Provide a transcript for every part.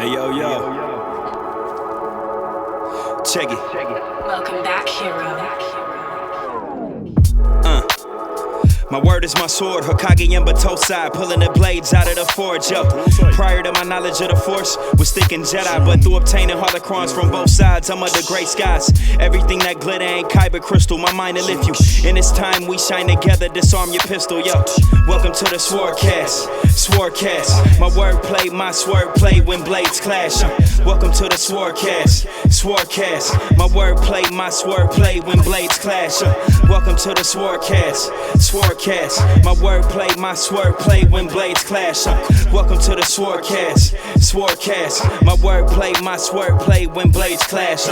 Hey, yo, check it. Welcome back, hero. My word is my sword, Hokage and Batosai, pulling the blades out of the forge, yo. Prior to my knowledge of the Force, was thinking Jedi, but through obtaining holocrons from both sides, I'm under gray skies. Everything that glitter ain't kyber crystal, my mind to lift you. In this time we shine together, disarm your pistol, yo. Welcome to the Swordcast, my wordplay, my swordplay when blades clash. Welcome to the Swordcast, my wordplay, my swordplay when blades clash. Welcome to the Swordcast, my wordplay, my swordplay when blades clash. Welcome to the Swordcast, my wordplay, my swordplay when blades clash.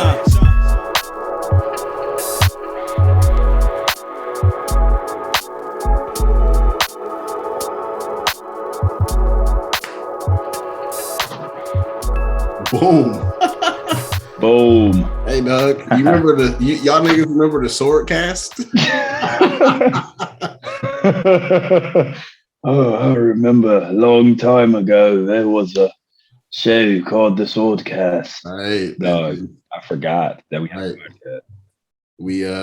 Boom. Boom. Hey, Doug, you remember y'all niggas remember the Swordcast? Oh, I remember a long time ago there was a show called The Swordcast. All right. No, I forgot that we had a podcast.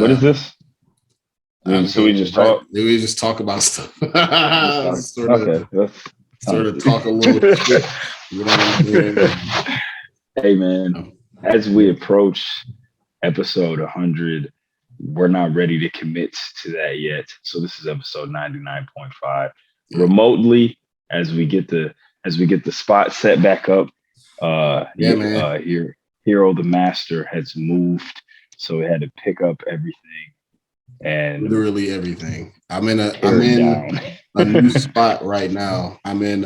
What is this? So we just talk? We just talk about stuff. Sort of talk a little shit. You know what I mean? Hey, man, as we approach episode 100, we're not ready to commit to that yet. So this is episode 99.5. Remotely, as we get the spot set back up, Hero the Master has moved, so we had to pick up everything and literally everything. I'm in a new spot right now. I'm in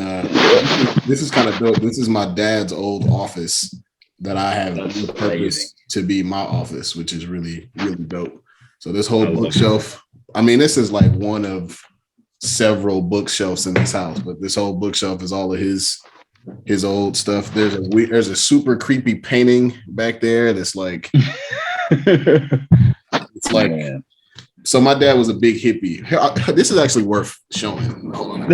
this is kind of dope. This is my dad's old office that I have the purpose to be my office, which is really, really dope. So this whole bookshelf, I mean, this is like one of several bookshelves in this house, but this whole bookshelf is all of his old stuff. There's a super creepy painting back there that's like it's like, man. So my dad was a big hippie. This is actually worth showing. Hold on.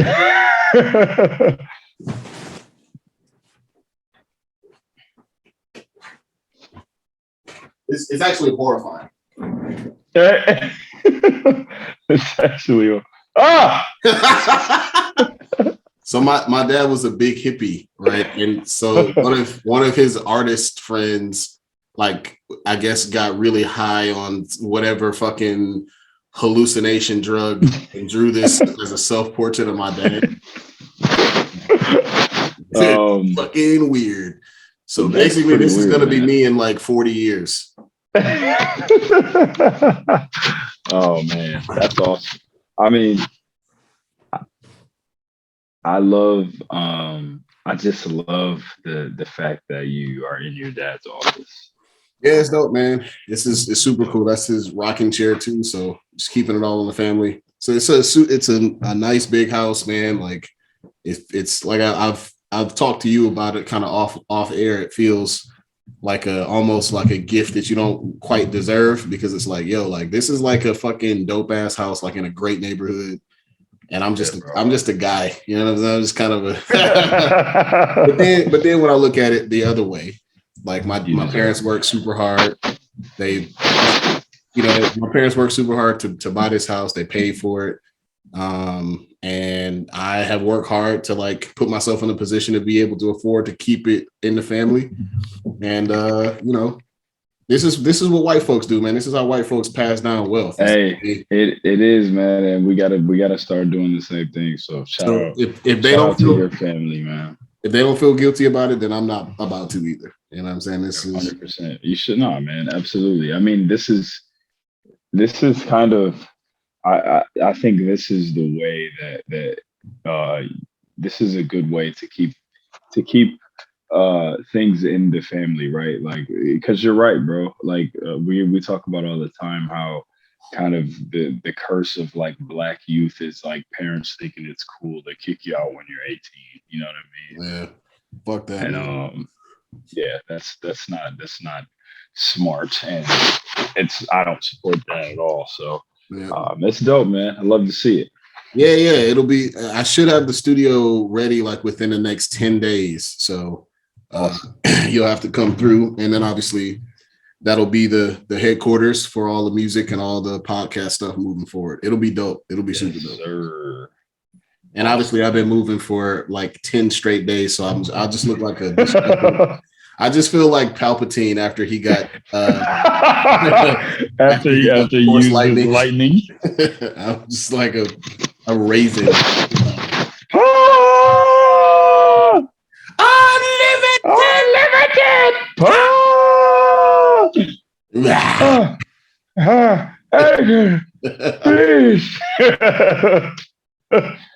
It's actually horrifying. It's actually So my dad was a big hippie, right? And so one of his artist friends, like, I guess, got really high on whatever fucking hallucination drug and drew this as a self-portrait of my dad. Fucking weird. So basically this is going to be me in like 40 years. Oh man, that's awesome. I mean, I just love the fact that you are in your dad's office. Yeah, it's dope, man. It's super cool. That's his rocking chair too. So just keeping it all in the family. So it's a nice big house, man. Like it's like I've talked to you about it kind of off air. It feels like almost like a gift that you don't quite deserve, because it's like, yo, like this is like a fucking dope ass house, like in a great neighborhood. And I'm just a guy, you know what I'm saying? I'm just kind of a but then when I look at it the other way, like my parents work super hard. My parents work super hard to buy this house. They paid for it. And I have worked hard to like put myself in a position to be able to afford to keep it in the family. And this is what white folks do, man. This is how white folks pass down wealth. Hey, it is, man, and we gotta start doing the same thing. So shout out if they don't feel to your family, man. If they don't feel guilty about it, then I'm not about to either. You know what I'm saying? This is 100%. You should not, man. Absolutely. I mean, this is kind of. I think this is the way that this is a good way to keep things in the family, right? Like, because you're right, bro. Like we talk about all the time how kind of the curse of like Black youth is like parents thinking it's cool to kick you out when you're 18. You know what I mean? Yeah. Fuck that. And yeah, that's not smart, and I don't support that at all. So it's dope, man. I love to see it. Yeah. I should have the studio ready like within the next 10 days. So You'll have to come through, and then obviously that'll be the headquarters for all the music and all the podcast stuff moving forward. It'll be dope. It'll be super dope. Sir. And obviously, I've been moving for like 10 straight days, so I'll just look like a. I just feel like Palpatine after he got after he used lightning. I'm just like a raisin. Unlimited. Please.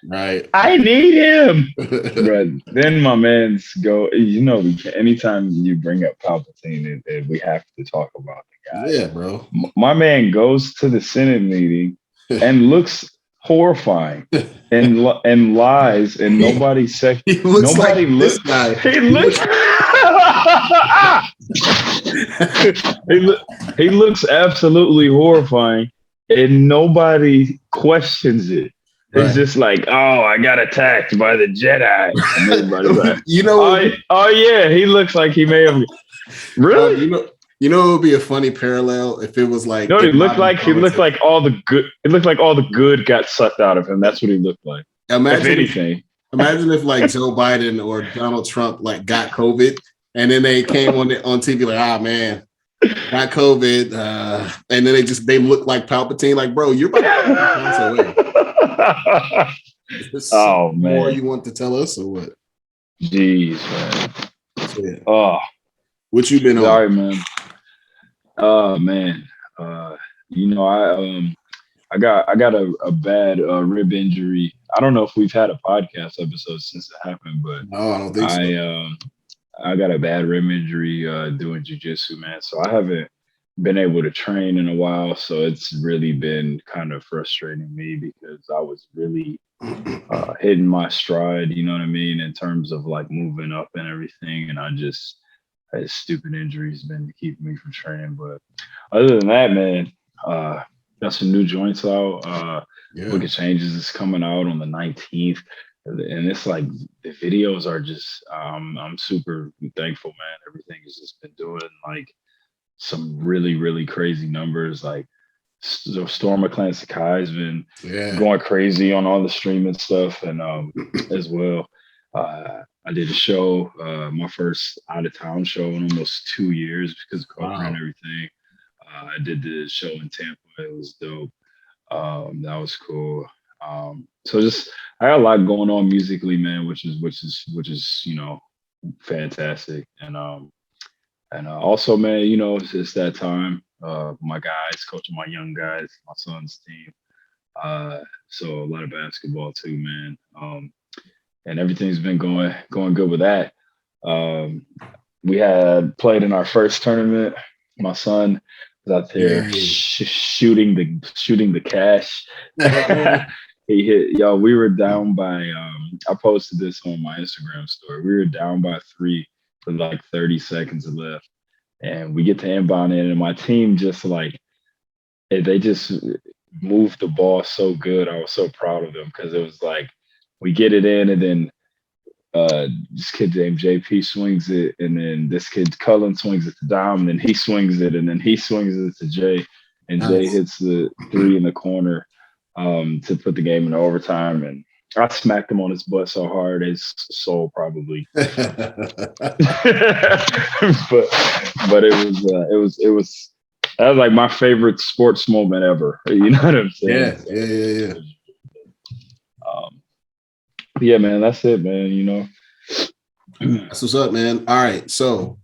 Right. I need him. But then my man's go, we can, anytime you bring up Palpatine, we have to talk about the guy. Yeah, bro. My man goes to the Senate meeting and looks horrifying and lies, and nobody said nobody like looks. Guy. He looks. he looks absolutely horrifying, and nobody questions it. Right. It's just like, oh, I got attacked by the Jedi. And everybody's like, oh yeah, he looks like he may have. Really? You know, it would be a funny parallel if it was like. No, he looked like all the good. It looked like all the good got sucked out of him. That's what he looked like. Imagine if like Joe Biden or Donald Trump like got COVID, and then they came on TV like, ah man, got COVID, and then they look like Palpatine. Like, bro, you're about to pass away. Oh man, more you want to tell us or what? Jeez, man. Yeah. Oh, what you been on? Sorry, man. Oh man. I got a bad rib injury. I don't know if we've had a podcast episode since it happened, but no, I don't think so. I got a bad rib injury doing jiu-jitsu, man. So I haven't been able to train in a while. So it's really been kind of frustrating me because I was really hitting my stride, you know what I mean, in terms of like moving up and everything. And I just had stupid injuries been keeping me from training. But other than that, man, got some new joints out. Book of Changes is coming out on the 19th. And it's like the videos are just I'm super thankful, man. Everything has just been doing like some really, really crazy numbers. Like Storm of Clan Sakai has been going crazy on all the streaming stuff, and as well. I did a show, my first out of town show in almost 2 years because of COVID and everything. I did the show in Tampa. It was dope. That was cool. So just I got a lot going on musically, man, which is fantastic. And also, man, it's that time. My guys, coaching my young guys, my son's team. So a lot of basketball too, man. And everything's been going good with that. We had played in our first tournament. My son was out there shooting the cash. He hit, we were down by, I posted this on my Instagram story. We were down by 3 with like 30 seconds left. And we get to inbound in, and my team just like, they just moved the ball so good. I was so proud of them because it was like, we get it in, and then this kid named JP swings it, and then this kid Cullen swings it to Dom, and then he swings it, and then he swings it to Jay, and Jay hits the 3 in the corner to put the game in overtime. And I smacked him on his butt so hard, his soul probably. but it was that was like my favorite sports moment ever. You know what I'm saying? Yeah. Yeah, man, that's it, man. That's what's up, man. All right, so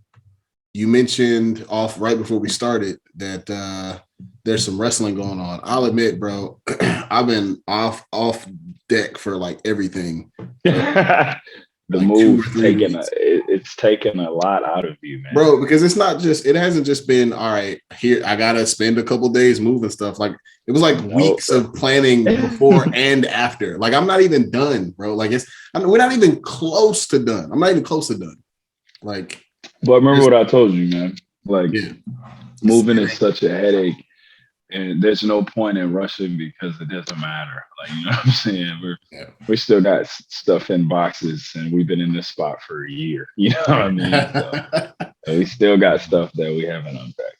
you mentioned off right before we started that there's some wrestling going on. I'll admit, bro, I've been off deck for like everything. The move it's taken a lot out of you, man. Bro, because it hasn't just been all right, here I gotta spend a couple days moving stuff. Like it was like weeks of planning before and after. Like I'm not even done, bro. Like we're not even close to done. I'm not even close to done. Like, but remember what I told you, man. Like moving is such a headache. and there's no point in rushing because it doesn't matter. Like, you know what I'm saying? Yeah. We still got stuff in boxes, and we've been in this spot for a year. You know what I mean? So we still got stuff that we haven't unpacked.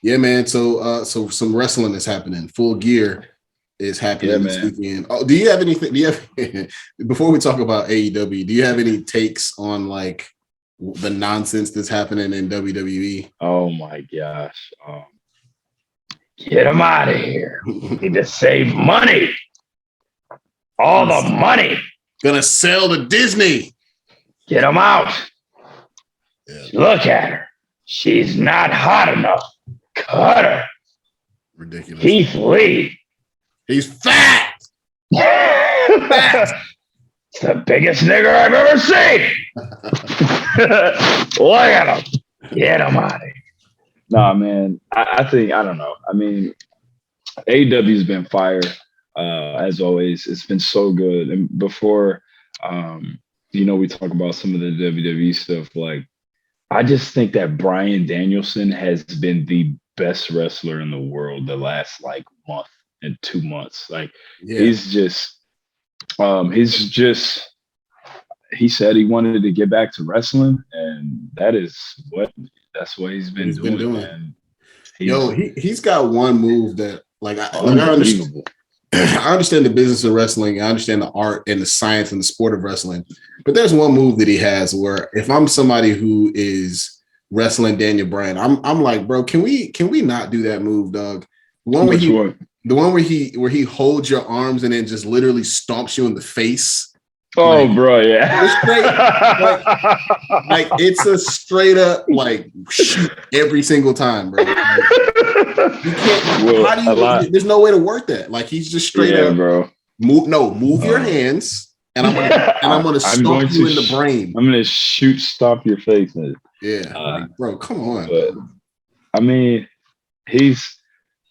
Yeah, man. So some wrestling is happening. Full Gear is happening this weekend. Oh, do you have anything? Do you have before we talk about AEW? Do you have any takes on like the nonsense that's happening in WWE? Oh my gosh! Get them out of here! Need to save money. All the money gonna sell to Disney. Get them out. Yeah. Look at her. She's not hot enough. Cut her. Ridiculous. Keith Lee. He's fat. Fat. It's the biggest nigger I've ever seen. Look at him. Get him out of here. Nah, man. I think, I don't know. I mean, AEW's been fire, as always. It's been so good. And before, we talk about some of the WWE stuff. Like, I just think that Bryan Danielson has been the best wrestler in the world the last like month and 2 months. Like, he's just, he said he wanted to get back to wrestling, and that's what he's been doing. Man. He's got one move that I understand the business of wrestling. I understand the art and the science and the sport of wrestling, but there's one move that he has where if I'm somebody who is wrestling Daniel Bryan, I'm like, bro, can we not do that move, dog? The one where he holds your arms and then just literally stomps you in the face. Oh, like, bro, yeah. Like it's a straight up like shoot every single time, bro. Like, you can't. There's no way to work that. Like he's just straight up, bro. Move your hands, and I'm gonna stomp you in the brain. I'm gonna stomp your face. Yeah, bro, come on. But, I mean,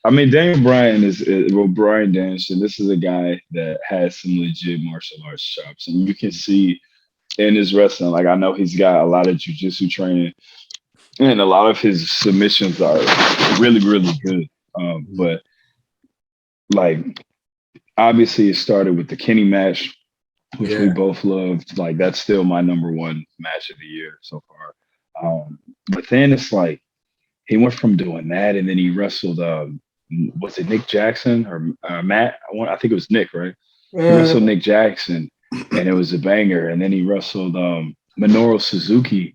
Daniel Bryan Bryan Danielson, this is a guy that has some legit martial arts chops. And you can see in his wrestling, like I know he's got a lot of jiu-jitsu training and a lot of his submissions are really, really good. But like, obviously it started with the Kenny match, which we both loved. Like that's still my number one match of the year so far. But then it's like, he went from doing that and then he wrestled, was it Nick Jackson or Matt? I think it was Nick, right? He wrestled Nick Jackson, and it was a banger. And then he wrestled Minoru Suzuki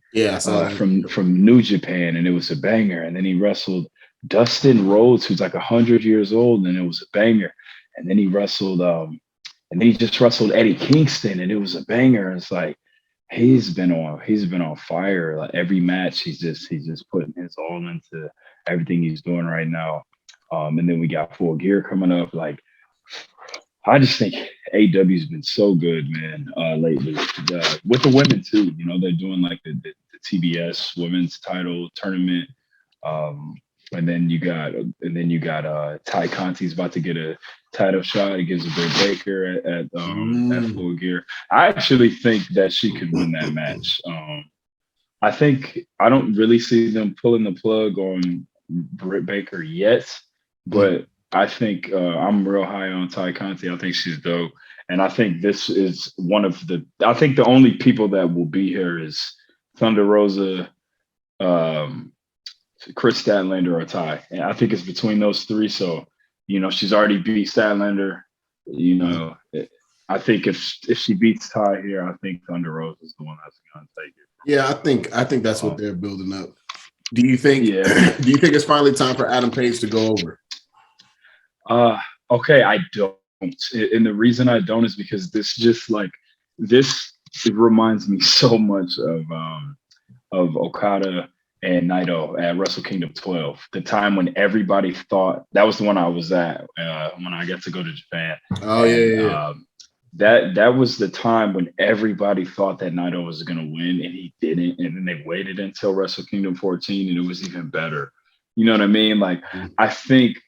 from New Japan, and it was a banger. And then he wrestled Dustin Rhodes, who's like 100 years old, and it was a banger. And then he wrestled, and then he just wrestled Eddie Kingston, and it was a banger. And it's like he's been on fire. Like every match, he's just putting his all into everything he's doing right now. And then we got Full Gear coming up. Like, I just think AEW's been so good, man, lately. With the women too, they're doing like the TBS women's title tournament. And then you got Ty Conti's about to get a title shot against Britt Baker at Full Gear. I actually think that she could win that match. I don't really see them pulling the plug on Britt Baker yet. But I think I'm real high on Ty Conti. I think she's dope. And I think this is I think the only people that will be here is Thunder Rosa, Chris Statlander, or Ty. And I think it's between those three. So, she's already beat Statlander. I think if she beats Ty here, I think Thunder Rosa is the one that's going to take it. Yeah, I think that's what they're building up. Do you think it's finally time for Adam Page to go over? Okay, I don't. And the reason I don't is because it reminds me so much of Okada and Naito at Wrestle Kingdom 12. The time when everybody thought that was the one I was at when I got to go to Japan. Oh, yeah. That was the time when everybody thought that Naito was going to win, and he didn't. And then they waited until Wrestle Kingdom 14, and it was even better. You know what I mean? Like, I think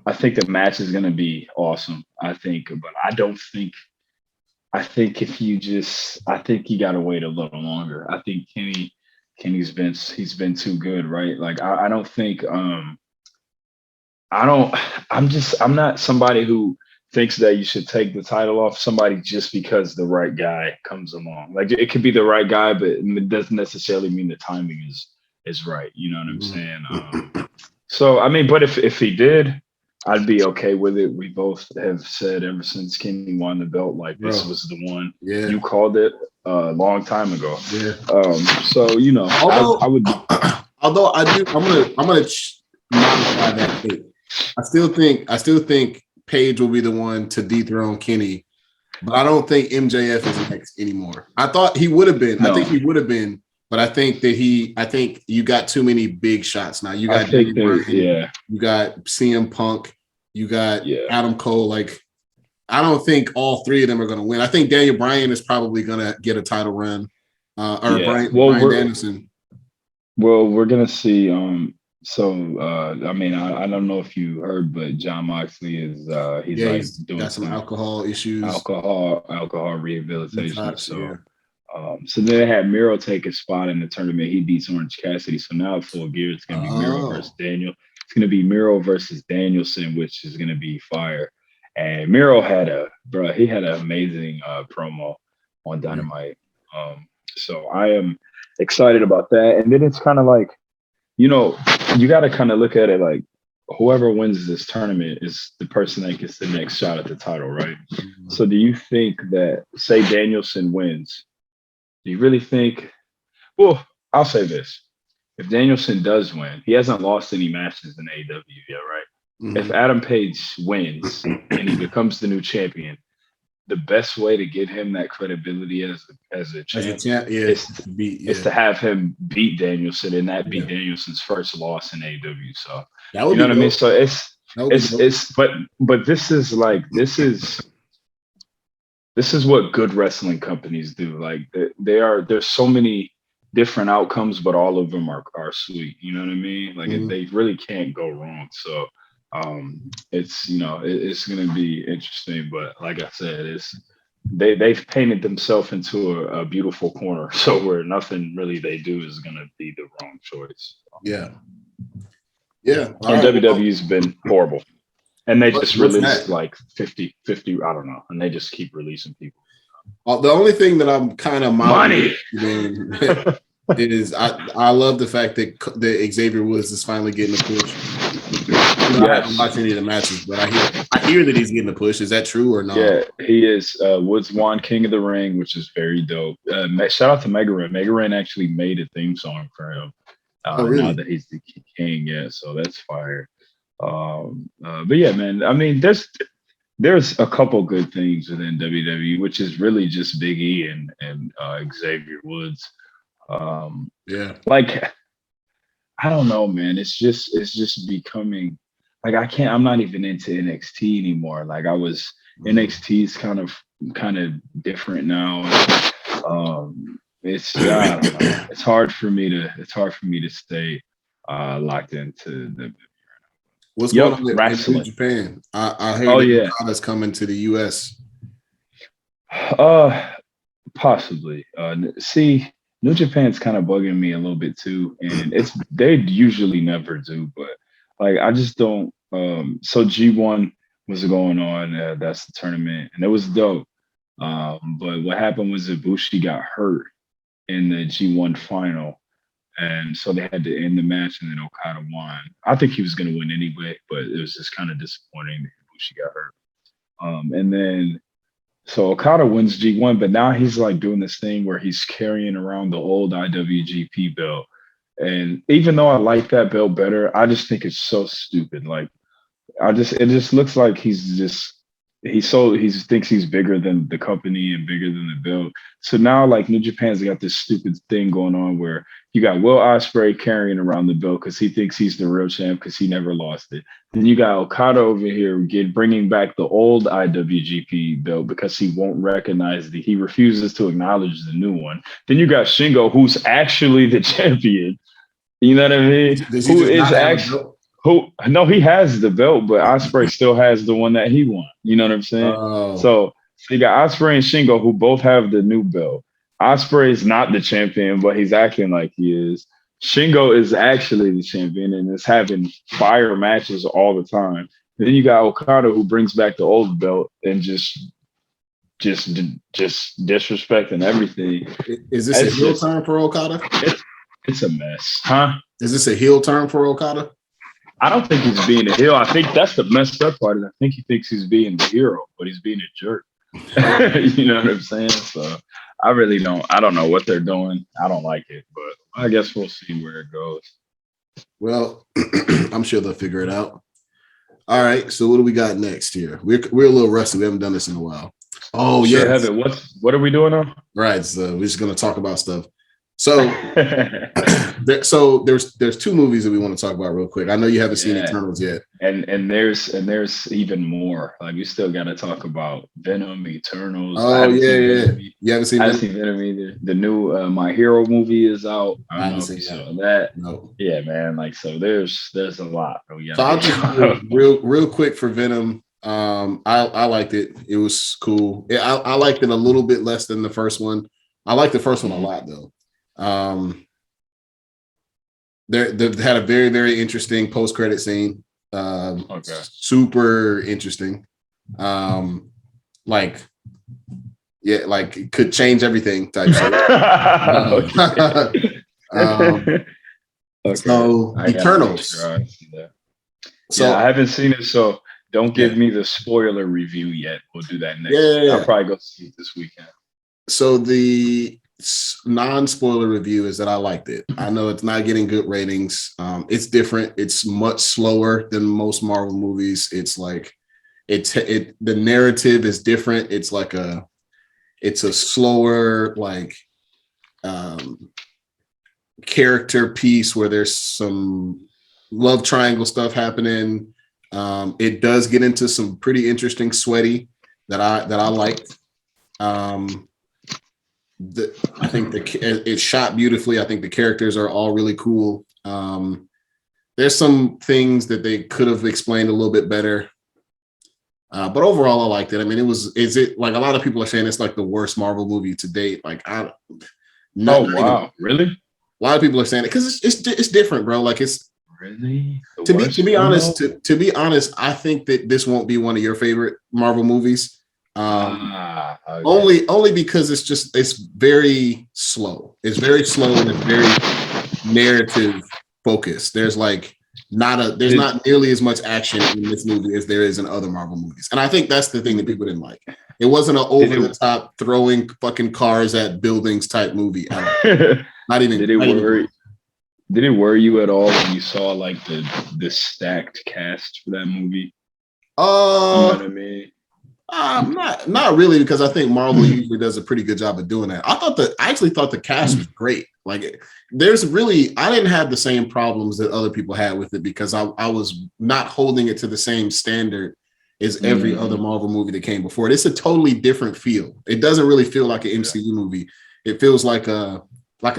the match is going to be awesome. I think you got to wait a little longer. I think Kenny Kenny's been too good, right? Like I don't think I don't I'm not somebody who thinks that you should take the title off somebody just because the right guy comes along. Like it could be the right guy, but it doesn't necessarily mean the timing is right. You know what I'm saying? So I mean, but if he did, I'd be okay with it. We both have said ever since Kenny won the belt, like this was the one. Yeah. You called it a long time ago. Yeah. So you know, I would. Although I do, I'm gonna modify that take. I still think Paige will be the one to dethrone Kenny, but I don't think MJF is next anymore. I thought he would have been. No. I think he would have been, but I think you got too many big shots now. You got you got CM Punk, you got Adam Cole. Like, I don't think all three of them are going to win. I think Daniel Bryan is probably going to get a title run, Bryan Danielson. Well, we're gonna see. I mean, I don't know if you heard, but John Moxley is he's doing got some alcohol issues, alcohol rehabilitation. So then they had Miro take his spot in the tournament. He beats Orange Cassidy. So now Full Gear, it's gonna be Miro versus Daniel. It's gonna be Miro versus Danielson, which is gonna be fire. And Miro had an amazing promo on Dynamite. So I am excited about that. And then it's kind of like, you know, you got to kind of look at it like whoever wins this tournament is the person that gets the next shot at the title, right? Mm-hmm. So do you think that, say Danielson wins, do you really think, well, I'll say this. If Danielson does win, he hasn't lost any matches in AEW yet, right? Mm-hmm. If Adam Page wins and he becomes the new champion, the best way to get him that credibility as a champ is to have him beat Danielson, and that be Danielson's first loss in AEW. So you know what I mean? So but this is what good wrestling companies do. Like there's so many different outcomes, but all of them are sweet. You know what I mean? Like they really can't go wrong. So it's going to be interesting, but like I said, they've painted themselves into a beautiful corner. So where nothing really they do is going to be the wrong choice. Yeah. And WWE's been horrible. And they just released like 50, I don't know. And they just keep releasing people. The only thing that I'm kind of money is I love the fact that Xavier Woods is finally getting a push. I haven't watched any of the matches, but I hear that he's getting a push. Is that true or not? Yeah, he is. Woods won King of the Ring, which is very dope. Shout out to Mega Ran. Mega Ran actually made a theme song for him. Really? Now that he's the king, so that's fire. But yeah, man. I mean, there's a couple good things within WWE, which is really just Big E and Xavier Woods. Like I don't know, man. It's just becoming like I'm not even into NXT anymore. Like NXT is kind of different now. It's hard for me to stay locked into the what's going on in New Japan. I heard that's coming to the US. Possibly. See, New Japan's kind of bugging me a little bit too, and they usually never do, but like I just don't. So G1 was going on. That's the tournament, and it was dope. But what happened was Ibushi got hurt in the G1 final, and so they had to end the match, and then Okada won. I think he was going to win anyway, but it was just kind of disappointing that Ibushi got hurt. And then. So Okada wins G1, but now he's like doing this thing where he's carrying around the old IWGP belt. And even though I like that belt better, I just think it's so stupid. Like it just looks like he thinks he's bigger than the company and bigger than the belt. So now like New Japan's got this stupid thing going on where you got Will Ospreay carrying around the belt because he thinks he's the real champ because he never lost it. Then you got Okada over here bringing back the old IWGP belt because he won't recognize he refuses to acknowledge the new one. Then you got Shingo, who's actually the champion. You know what I mean? No, he has the belt, but Ospreay still has the one that he won. You know what I'm saying? So you got Ospreay and Shingo, who both have the new belt. Osprey's not the champion, but he's acting like he is. Shingo is actually the champion and is having fire matches all the time. Then you got Okada who brings back the old belt and just disrespecting everything. Is this a heel turn for Okada? It's a mess, huh? Is this a heel turn for Okada? I don't think he's being a heel. I think that's the messed up part. I think he thinks he's being the hero, but he's being a jerk. You know what I'm saying? So I really don't. I don't know what they're doing. I don't like it, but I guess we'll see where it goes. Well, I'm sure they'll figure it out. All right. So what do we got next here? We're a little rusty. We haven't done this in a while. Oh yeah. Heather, what are we doing now? Right. So we're just gonna talk about stuff. So, there's two movies that we want to talk about real quick. I know you haven't seen Eternals yet, and there's even more. Like we still got to talk about Venom, Eternals. Oh yeah. You haven't seen? I haven't seen Venom either. The new My Hero movie is out. I haven't seen that. No. Yeah, man. Like so, there's a lot. So I'll just real quick for Venom. I liked it. It was cool. I liked it a little bit less than the first one. I liked the first one a lot though. They had a very, very interesting post-credit scene. Super interesting. Like it could change everything type shit. So Eternals. So I haven't seen it, so don't give me the spoiler review yet. We'll do that next. I'll probably go see it this weekend. So the non-spoiler review is that I liked it. I know it's not getting good ratings. It's different. It's much slower than most Marvel movies. It's like the narrative is different. It's like it's a slower like character piece where there's some love triangle stuff happening. It does get into some pretty interesting sweaty that I liked. I think it's shot beautifully. I think the characters are all really cool. There's some things that they could have explained a little bit better. But overall, I liked it. I mean, is it like a lot of people are saying it's like the worst Marvel movie to date? Like, really? A lot of people are saying it because it's different, bro. Like it's really to be honest. To be honest, I think that this won't be one of your favorite Marvel movies. Okay. Only because it's very slow. It's very slow and it's very narrative focused. There's not nearly as much action in this movie as there is in other Marvel movies. And I think that's the thing that people didn't like. It wasn't an over the top throwing fucking cars at buildings type movie. Not even. Did it worry you at all when you saw like the stacked cast for that movie? You know what I mean? Not really, because I think Marvel usually does a pretty good job of doing that. I actually thought the cast was great. Like I didn't have the same problems that other people had with it because I was not holding it to the same standard as every other Marvel movie that came before it. It's a totally different feel. It doesn't really feel like an MCU movie. It feels like a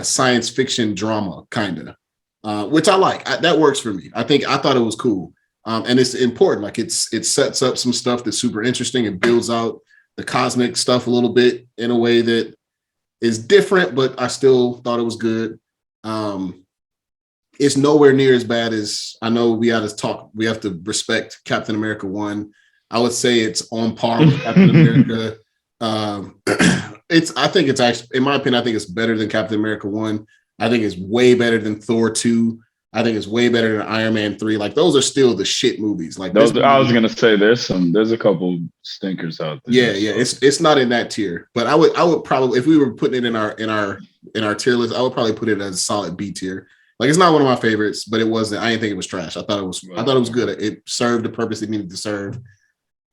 science fiction drama kind of, which I like. That works for me. I thought it was cool. And it's important. Like it sets up some stuff that's super interesting and builds out the cosmic stuff a little bit in a way that is different, but I still thought it was good. It's nowhere near as bad as I know we have to respect Captain America 1. I would say it's on par with Captain America. I think it's actually, in my opinion, I think it's better than Captain America 1. I think it's way better than Thor 2. I think it's way better than Iron Man 3. Like those are still the shit movies. Like those, I was gonna say there's a couple stinkers out there. Yeah. It's not in that tier. But I would probably, if we were putting it in our tier list, I would probably put it as a solid B tier. Like it's not one of my favorites, but it wasn't. I didn't think it was trash. I thought it was good. It served the purpose it needed to serve.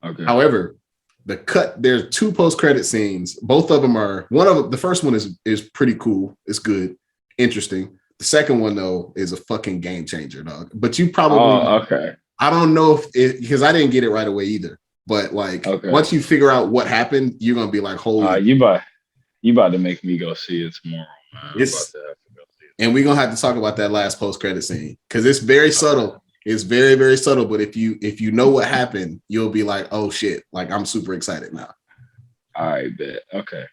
Okay. However, there's two post-credit scenes. Both of them are the first one is pretty cool. It's good, interesting. The second one though is a fucking game changer, dog. But you probably okay. I don't know because I didn't get it right away either. But once you figure out what happened, you're gonna be like, holy you about to make me go see it tomorrow, man. And we're gonna have to talk about that last post-credit scene because it's very subtle. It's very, very subtle. But if you know what happened, you'll be like, oh shit, like I'm super excited now. All right, bet. Okay.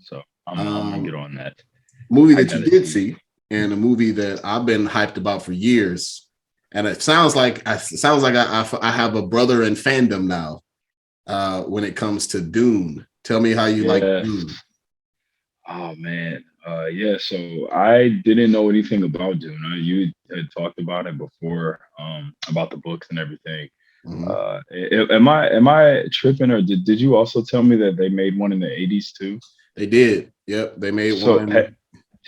So I'm gonna get on that. Movie I that you gotta did see. see, and a movie that I've been hyped about for years, and it sounds like I have a brother in fandom now. When it comes to Dune, tell me how you like Yes. Dune. Oh man. Yeah. So I didn't know anything about Dune. You had talked about it before, about the books and everything. Mhm. Am I tripping, or did you also tell me that they made one in the 80s too? They did. Yep, they made So one. did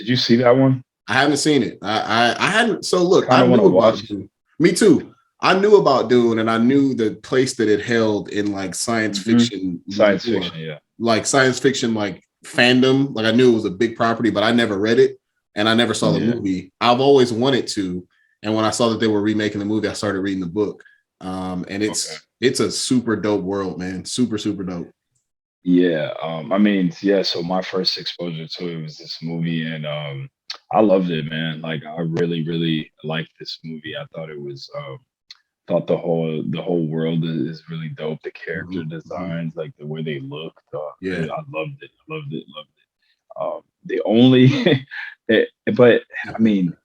you see that one? I haven't seen it. I hadn't. So look, Kind I of want knew to about watch. Dune. Me too. I knew about Dune, and I knew the place that it held in like science Hmm. fiction Science lore, fiction, yeah. like science fiction, like fandom. Like I knew it was a big property, but I never read it, and I never saw the Yeah. movie. I've always wanted to, and when I saw that they were remaking the movie, I started reading the book. And Okay. it's a super dope world, man. Super super dope. Yeah. I mean, yeah. So my first exposure to it was this movie, and I loved it, man. Like I really, really liked this movie. I thought it was thought the whole world is really dope. The character Mhm, mhm. designs, like the way they looked, Yeah, I loved it. Loved it. Loved it. The only, but I mean,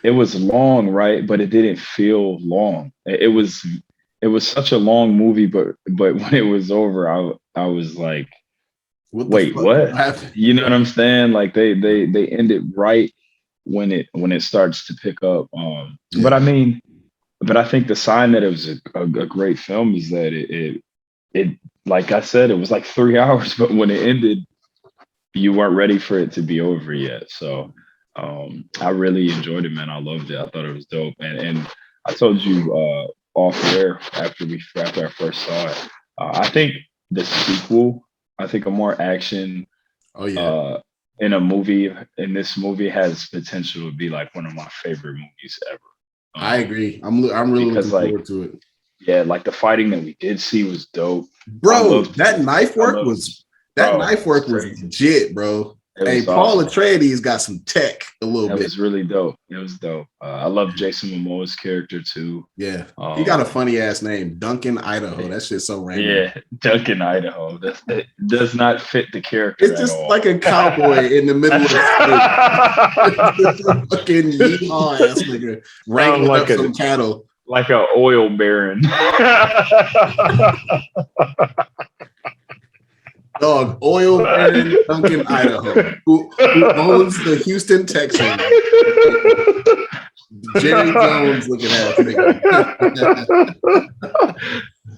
it was long, right? But it didn't feel long. It was such a long movie, but when it was over, I was like, what the wait, fuck what? happened? You know what I'm saying? Like they ended right when it starts to pick up. But Yeah, I mean, but I think the sign that it was a great film is that it like I said, it was like 3 hours, but when it ended, you weren't ready for it to be over yet. So I really enjoyed it, man. I loved it. I thought it was dope. And I told you off air after I first saw it. I think the sequel, I think a more action oh yeah, uh in a movie in this movie has potential to be like one of my favorite movies ever. I Um agree. I'm really because looking like forward to it. yeah, like the fighting that we did see was dope. I Bro, loved I loved that bro, knife it's work was crazy. legit, bro. It Hey, was Paul awesome. Atreides got some tech a little It bit. was really dope. It was dope. I love Jason Momoa's character too. Yeah. He got a Um, funny ass name, Duncan, Idaho. That shit's so random. yeah, Duncan, Idaho. That does not fit the character It's at just all. like a cowboy in the middle of the state. Fucking yeehaw ass nigga Sounds wrangling up like some cattle. a oil baron. Dog, oil baron Duncan, Idaho, who owns the Houston Texans. Jerry Jones looking ass nigga.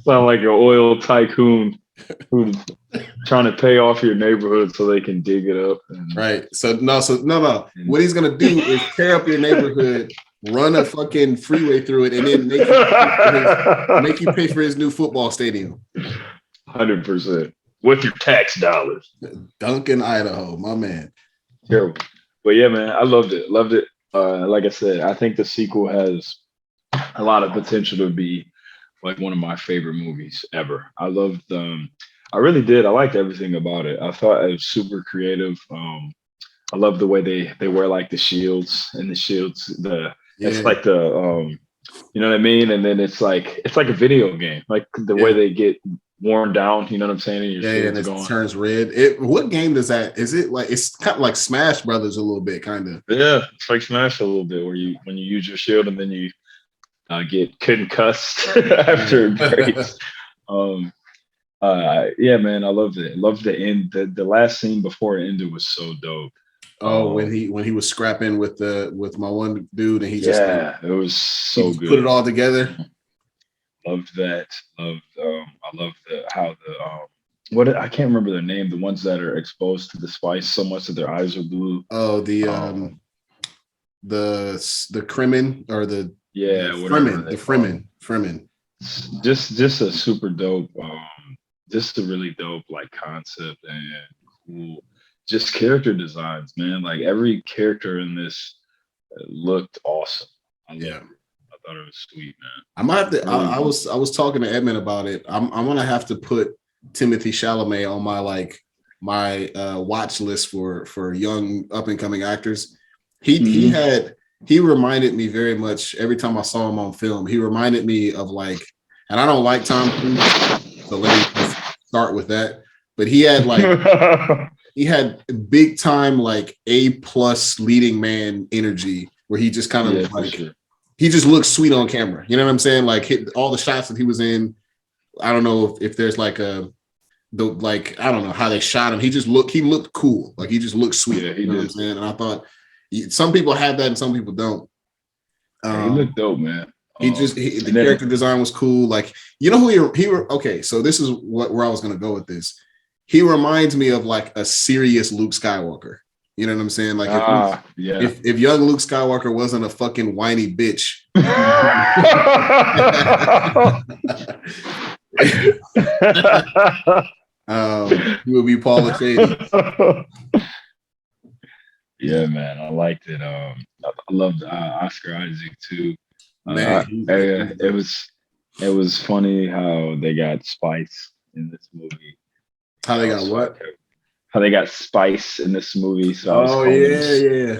Sound like an oil tycoon who's trying to pay off your neighborhood so they can dig it up. Right. So no. What he's gonna do is tear up your neighborhood, run a fucking freeway through it, and then make you pay for his new football stadium. 100% with your tax dollars. Duncan, Idaho, my man. Terrible. But yeah, man, I loved it. Loved it. Like I said, I think the sequel has a lot of potential to be like one of my favorite movies ever. I really did. I liked everything about it. I thought it was super creative. I love the way they wear like the shields, it's Yeah, like you know what I mean? And then it's like a video game. Like the way yeah. they get worn down, you know what I'm saying? And your Yeah, and shields are it going. turns red. It what game does that? Is it like it's kind of like Smash Brothers a little bit, kind of? Yeah, it's like Smash a little bit where when you use your shield and then you get concussed after it breaks. Um, yeah, man, I loved it. Loved the end. The last scene before it ended was so dope. Oh, when he was scrapping with my one dude, and he just like Yeah, it was he so just put it good. all together. Loved that. Loved. I love the how the I can't remember their name. The ones that are exposed to the spice so much that their eyes are blue. Oh, Um, the Kremen or the yeah, whatever Fremen, they call it. Fremen. Just a super dope. Just a really dope like concept and cool. Just character designs, man. Like every character in this looked awesome. I loved Yeah. it. I thought it was sweet, man. I might have to. Really. I was talking to Edmund about it. I'm gonna have to put Timothy Chalamet on my my watch list for young up and coming actors. Mhm. He reminded me very much every time I saw him on film. He reminded me of like, and I don't like Tom Cruise, so let me just start with that. But he had big time like A+ leading man energy where he just kind of like he just looks sweet on camera. You know what I'm saying? Like hit all the shots that he was in. I don't know if there's like I don't know how they shot him. He looked cool. Like he just looked sweet. Yeah, he you know did. what I'm saying? And I thought some people have that and some people don't. He looked dope, man. The character design was cool. Like, you know who okay, so this is where I was gonna go with this. He reminds me of like a serious Luke Skywalker. You know what I'm saying? Like if young Luke Skywalker wasn't a fucking whiny bitch. He would be Paul Atreides. Yeah, man, I liked it. I loved Oscar Isaac too. It was funny how they got Spice in this movie. How they got what? How they got Spice in this movie. So yeah.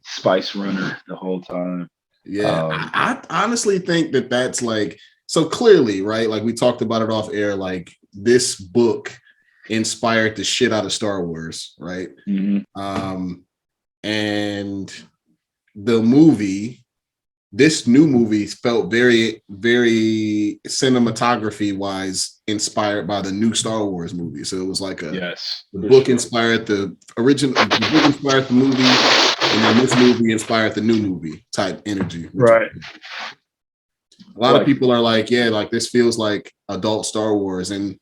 Spice Runner the whole time. Yeah, I honestly think that's like, so clearly, right? Like we talked about it off air, like this book inspired the shit out of Star Wars, right? Mm-hmm. And this new movie felt very, very cinematography wise inspired by the new Star Wars movie. So it was like the book inspired the original, the book inspired the movie, and then this movie inspired the new movie type energy. Right. A lot of people are like, yeah, like this feels like adult Star Wars. And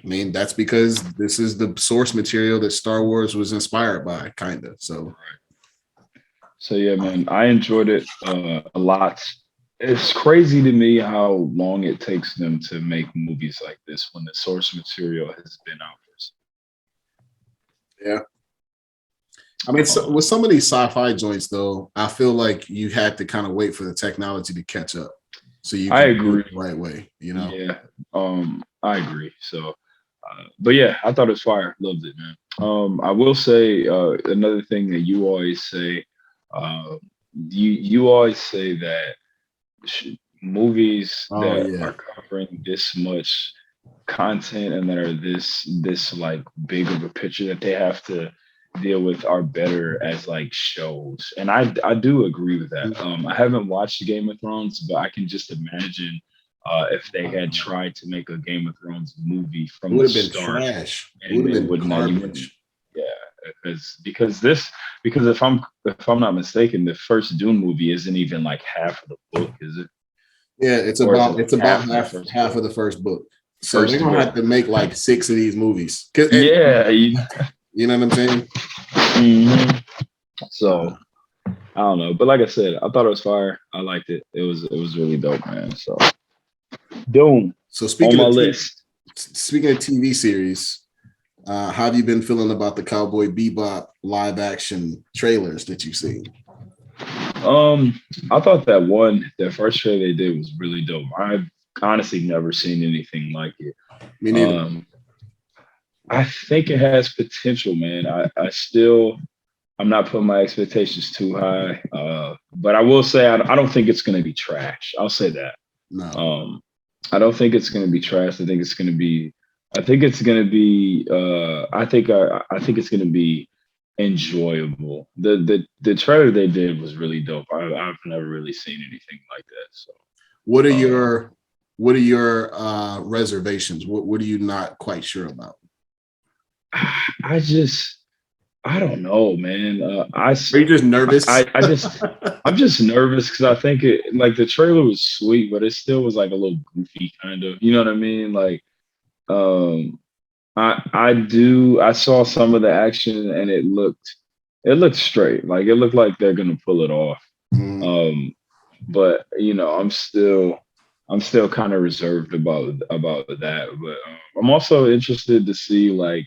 I mean, that's because this is the source material that Star Wars was inspired by, kind of. So yeah, man, I enjoyed it a lot. It's crazy to me how long it takes them to make movies like this when the source material has been out for. Yeah. I mean, with some of these sci-fi joints, though, I feel like you had to kind of wait for the technology to catch up. So I agree the right way, you know? Yeah, I agree. So, but yeah, I thought it was fire. Loved it, man. I will say another thing that you always say, you always say that movies that are covering this much content and that are this like big of a picture that they have to deal with are better as like shows, and I do agree with that. I haven't watched Game of Thrones, but I can just imagine if they had tried to make a Game of Thrones movie from the start, trash. It would have been garbage. Yeah, because if I'm not mistaken, the first Dune movie isn't even like half of the book, is it? Yeah, it's about half of the first book. So they're gonna have to make like 6 of these movies. You know what I'm saying? Mm-hmm. So I don't know, but like I said, I thought it was fire. I liked it. It was really dope, man. So Dune. So speaking on my of list. Speaking of TV series, how have you been feeling about the Cowboy Bebop live action trailers that you've seen? I thought that first trailer they did was really dope. I've honestly never seen anything like it. Me neither. I think it has potential, man. I'm not putting my expectations too high. But I will say I don't think it's gonna be trash. I'll say that. No. I don't think it's gonna be trash. I think it's gonna be enjoyable. The trailer they did was really dope. I've never really seen anything like that. So what are your reservations? What are you not quite sure about? I don't know, man. Are you just nervous? I'm just nervous because I think it like the trailer was sweet, but it still was like a little goofy, kind of. You know what I mean? Like, I saw some of the action and it looked straight. Like it looked like they're gonna pull it off. But you know, I'm still kind of reserved about that. But I'm also interested to see like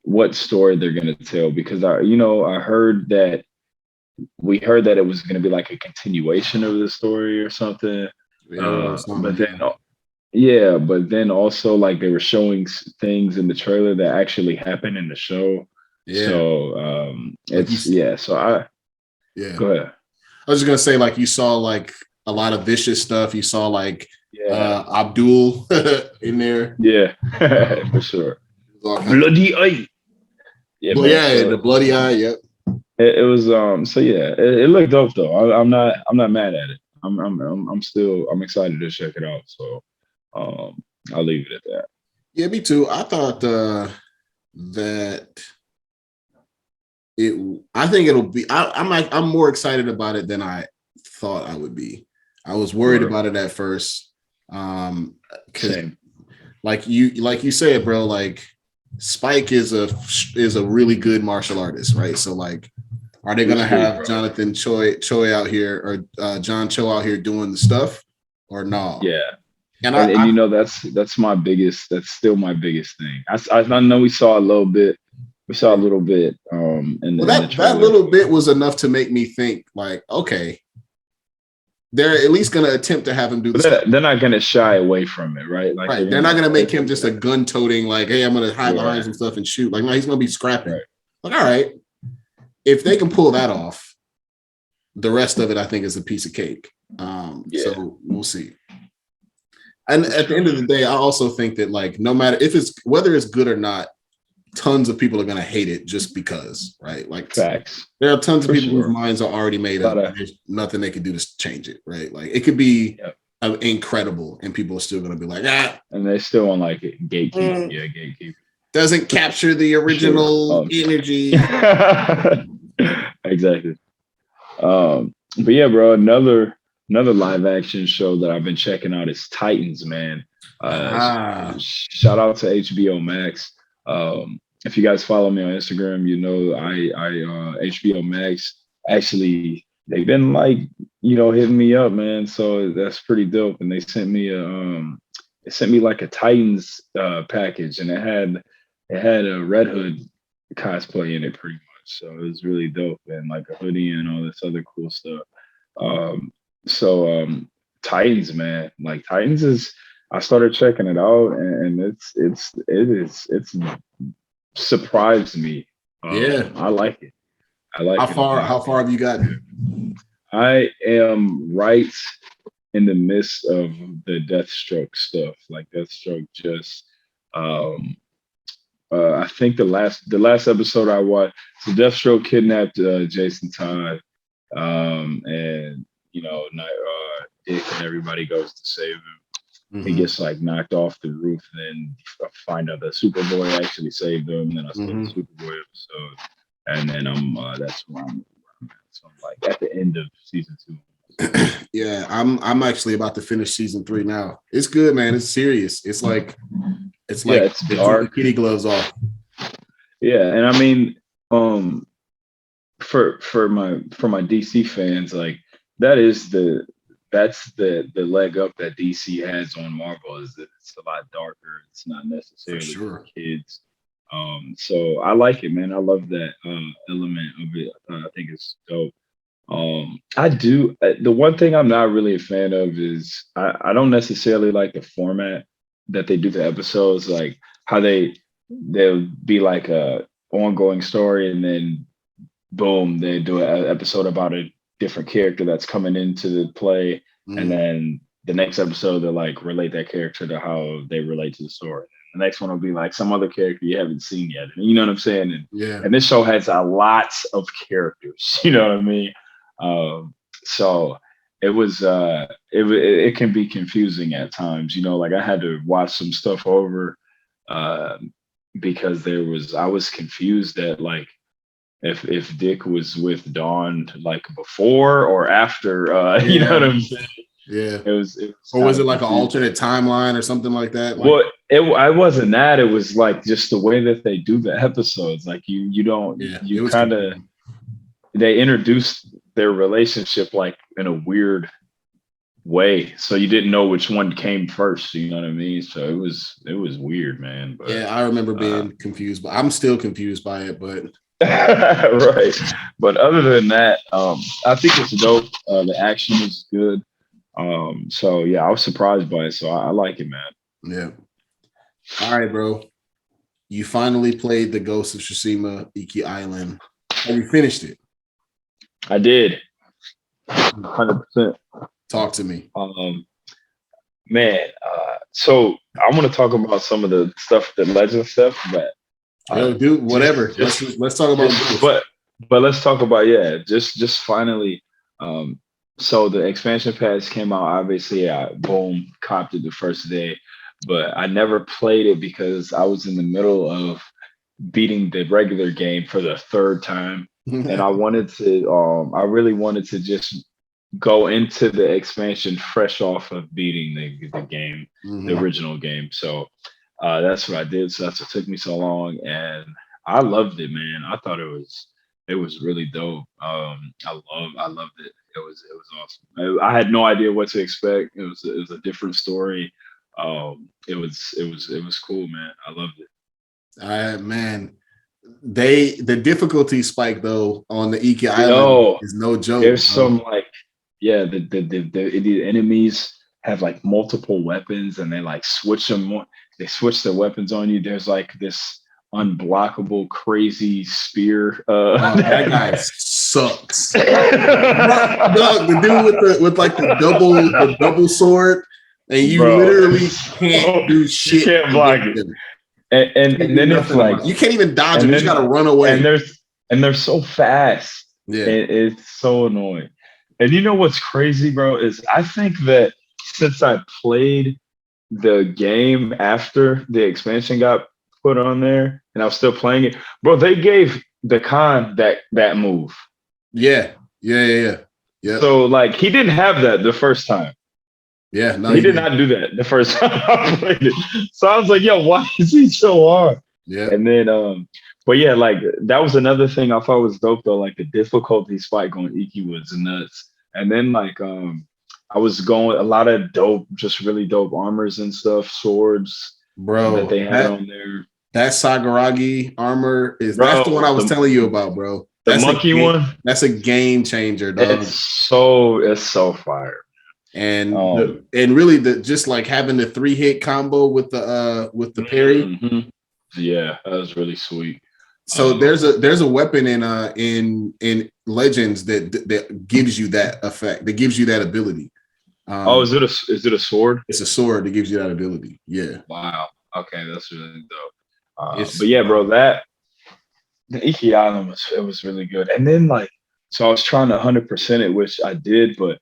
what story they're gonna tell because we heard that it was gonna be like a continuation of the story or something. But then also like they were showing things in the trailer that actually happened in the show. Yeah. So Go ahead. I was just gonna say like you saw like a lot of vicious stuff. You saw like Abdul in there. Yeah, for sure. Bloody eye. Yeah, Well, man. yeah, So the bloody eye. Yep. it was so yeah, it looked dope though. I'm not mad at it. I'm excited to check it out. So um I'll leave it at that. Yeah, me too. I thought that I think it'll be. I'm more excited about it than I thought I would be. I was worried Word. about it at first, because Same. like you said, bro. Like Spike is a really good martial artist, right? So like, are they Blue gonna Street, have bro. Jonathan Choi out here or John Cho out here doing the stuff or no? Yeah. And And I you know that's still my biggest thing. I know we saw a little bit in well the that trailer. little bit was enough to make me think like, okay, they're at least gonna attempt to have him do the But stuff. they're not gonna shy away from it, right? Like Right. They're not gonna make him just a gun toting, like, hey, I'm gonna hide behind yeah, some stuff and shoot. Like, no, he's gonna be scrapping. right. Like, all right, if they can pull that off, the rest of it I think is a piece of cake. Yeah, So we'll see. And for at the sure, end of the man. day, I also think that like no matter if it's whether it's good or not, tons of people are gonna hate it just because, right? Like Facts. there are tons of For people whose sure. minds are already made A lot up of and there's nothing they can do to change it, right? Like it could be yep. incredible and people are still gonna be like, ah, And they still want like it. Gatekeep. mm, Yeah, gatekeep. doesn't capture the For sure. original energy. Exactly. But yeah, bro, another live action show that I've been checking out is Titans, man. Ah, Shout out to HBO Max. If you guys follow me on Instagram, you know I HBO Max actually they've been like hitting me up, man. So that's pretty dope. And they sent me like a Titans package, and it had a Red Hood cosplay in it pretty much. So it was really dope, and like a hoodie and all this other cool stuff. Um, so Titans, man, like Titans is. I started checking it out, and it's surprised me. yeah. I like it. I like How it a far? lot. How far have you gotten? I am right in the midst of the Deathstroke stuff. Like Deathstroke just um I think the last episode I watched, so Deathstroke kidnapped Jason Todd, and Dick and everybody goes to save him. He Mm-hmm. gets like knocked off the roof, and then I find out that Superboy actually saved him. And then I saw the Mm-hmm. Superboy episode, and then that's where I'm at. So I'm like at the end of season 2. Yeah, I'm actually about to finish season 3 now. It's good, man. It's serious. It's Yeah, like it's they took the dark. kitty gloves off. Yeah, and I mean, for my DC fans, like that is that's the leg up that DC has on Marvel, is that it's a lot darker. It's not For necessarily for sure. kids. So I like it, man. I love that element of it. I think it's dope. I do. The one thing I'm not really a fan of is I don't necessarily like the format that they do the episodes, like how they'll be like a ongoing story, and then boom, they do an episode about a different character that's coming into the play, and Mm, then the next episode they'll like relate that character to how they relate to the story. The next one will be like some other character you haven't seen yet. You know what I'm saying? And yeah. and this show has a lot of characters. You know what I mean? So it can be confusing at times. Like I had to watch some stuff over uh, because I was confused that like if Dick was with Dawn like before or after. You know what Yeah. I'm saying? Yeah. It was Or kind was it of like an confusing. alternate timeline or something like that? Like, Well, I wasn't that. It was like just the way that they do the episodes. Like you don't yeah, it you was kind of confusing. they introduced their relationship like in a weird way, so you didn't know which one came first. You know what I mean? So it was weird, man. But Yeah, I remember uh, being confused, but I'm still confused by it. But right. But other than that, I think it's dope. The action is good. So yeah, I was surprised by it. So I like it, man. yeah. All right, bro. You finally played the Ghost of Tsushima Iki Island. Have you finished it? I did 100%. Talk to me. Man, so I want to talk about some of the stuff, the legend stuff, but Yo, dude, whatever. Let's talk about this. But let's talk about just finally. So the expansion pass came out. Obviously, I boom copped it the first day, but I never played it because I was in the middle of beating the regular game for the third time, and I wanted to. I really wanted to just go into the expansion fresh off of beating the game, the original game. So that's what I did. So that's what took me so long, and I loved it, man. I thought it was really dope. I loved it. It was awesome. I had no idea what to expect. It was a different story. It was cool, man. I loved it. Man, the difficulty spike though on the Iki Island Yo, is no joke. there's some like the enemies have like multiple weapons and they like switch them. They switch their weapons on you. There's like this unblockable crazy spear. That guy sucks. Dog, the dude with like the double sword, and you literally can't do shit. You can't block it. And then it's like you can't even dodge them. You just gotta run away. And they're so fast. Yeah, It's so annoying. And you know what's crazy, bro, is I think that since I played the game after the expansion got put on there and I was still playing it, bro, they gave the Khan that move. Yeah. So like he didn't have that the first time. Yeah, no, he did not do that the first time I played it. So I was like, yo, why is he so hard? Yeah. And then but yeah, like that was another thing I thought was dope though. Like the difficulty spike on Iki was nuts. And then like I was going a lot of dope, just really dope armors and stuff, swords, bro, that they had on there. That Sagaragi armor that's the one I was telling you about, bro. The monkey one. That's a game changer, dog. It's so fire. And really just like having the 3-hit combo with the parry. Mm-hmm. Yeah, that was really sweet. So there's a weapon in Legends that gives you that effect, that gives you that ability. Is it a sword? It's a sword that gives you that ability. Yeah. Wow. Okay, that's really dope. But yeah, bro, the Iki Island was really good. And then so I was trying to 100% it, which I did, but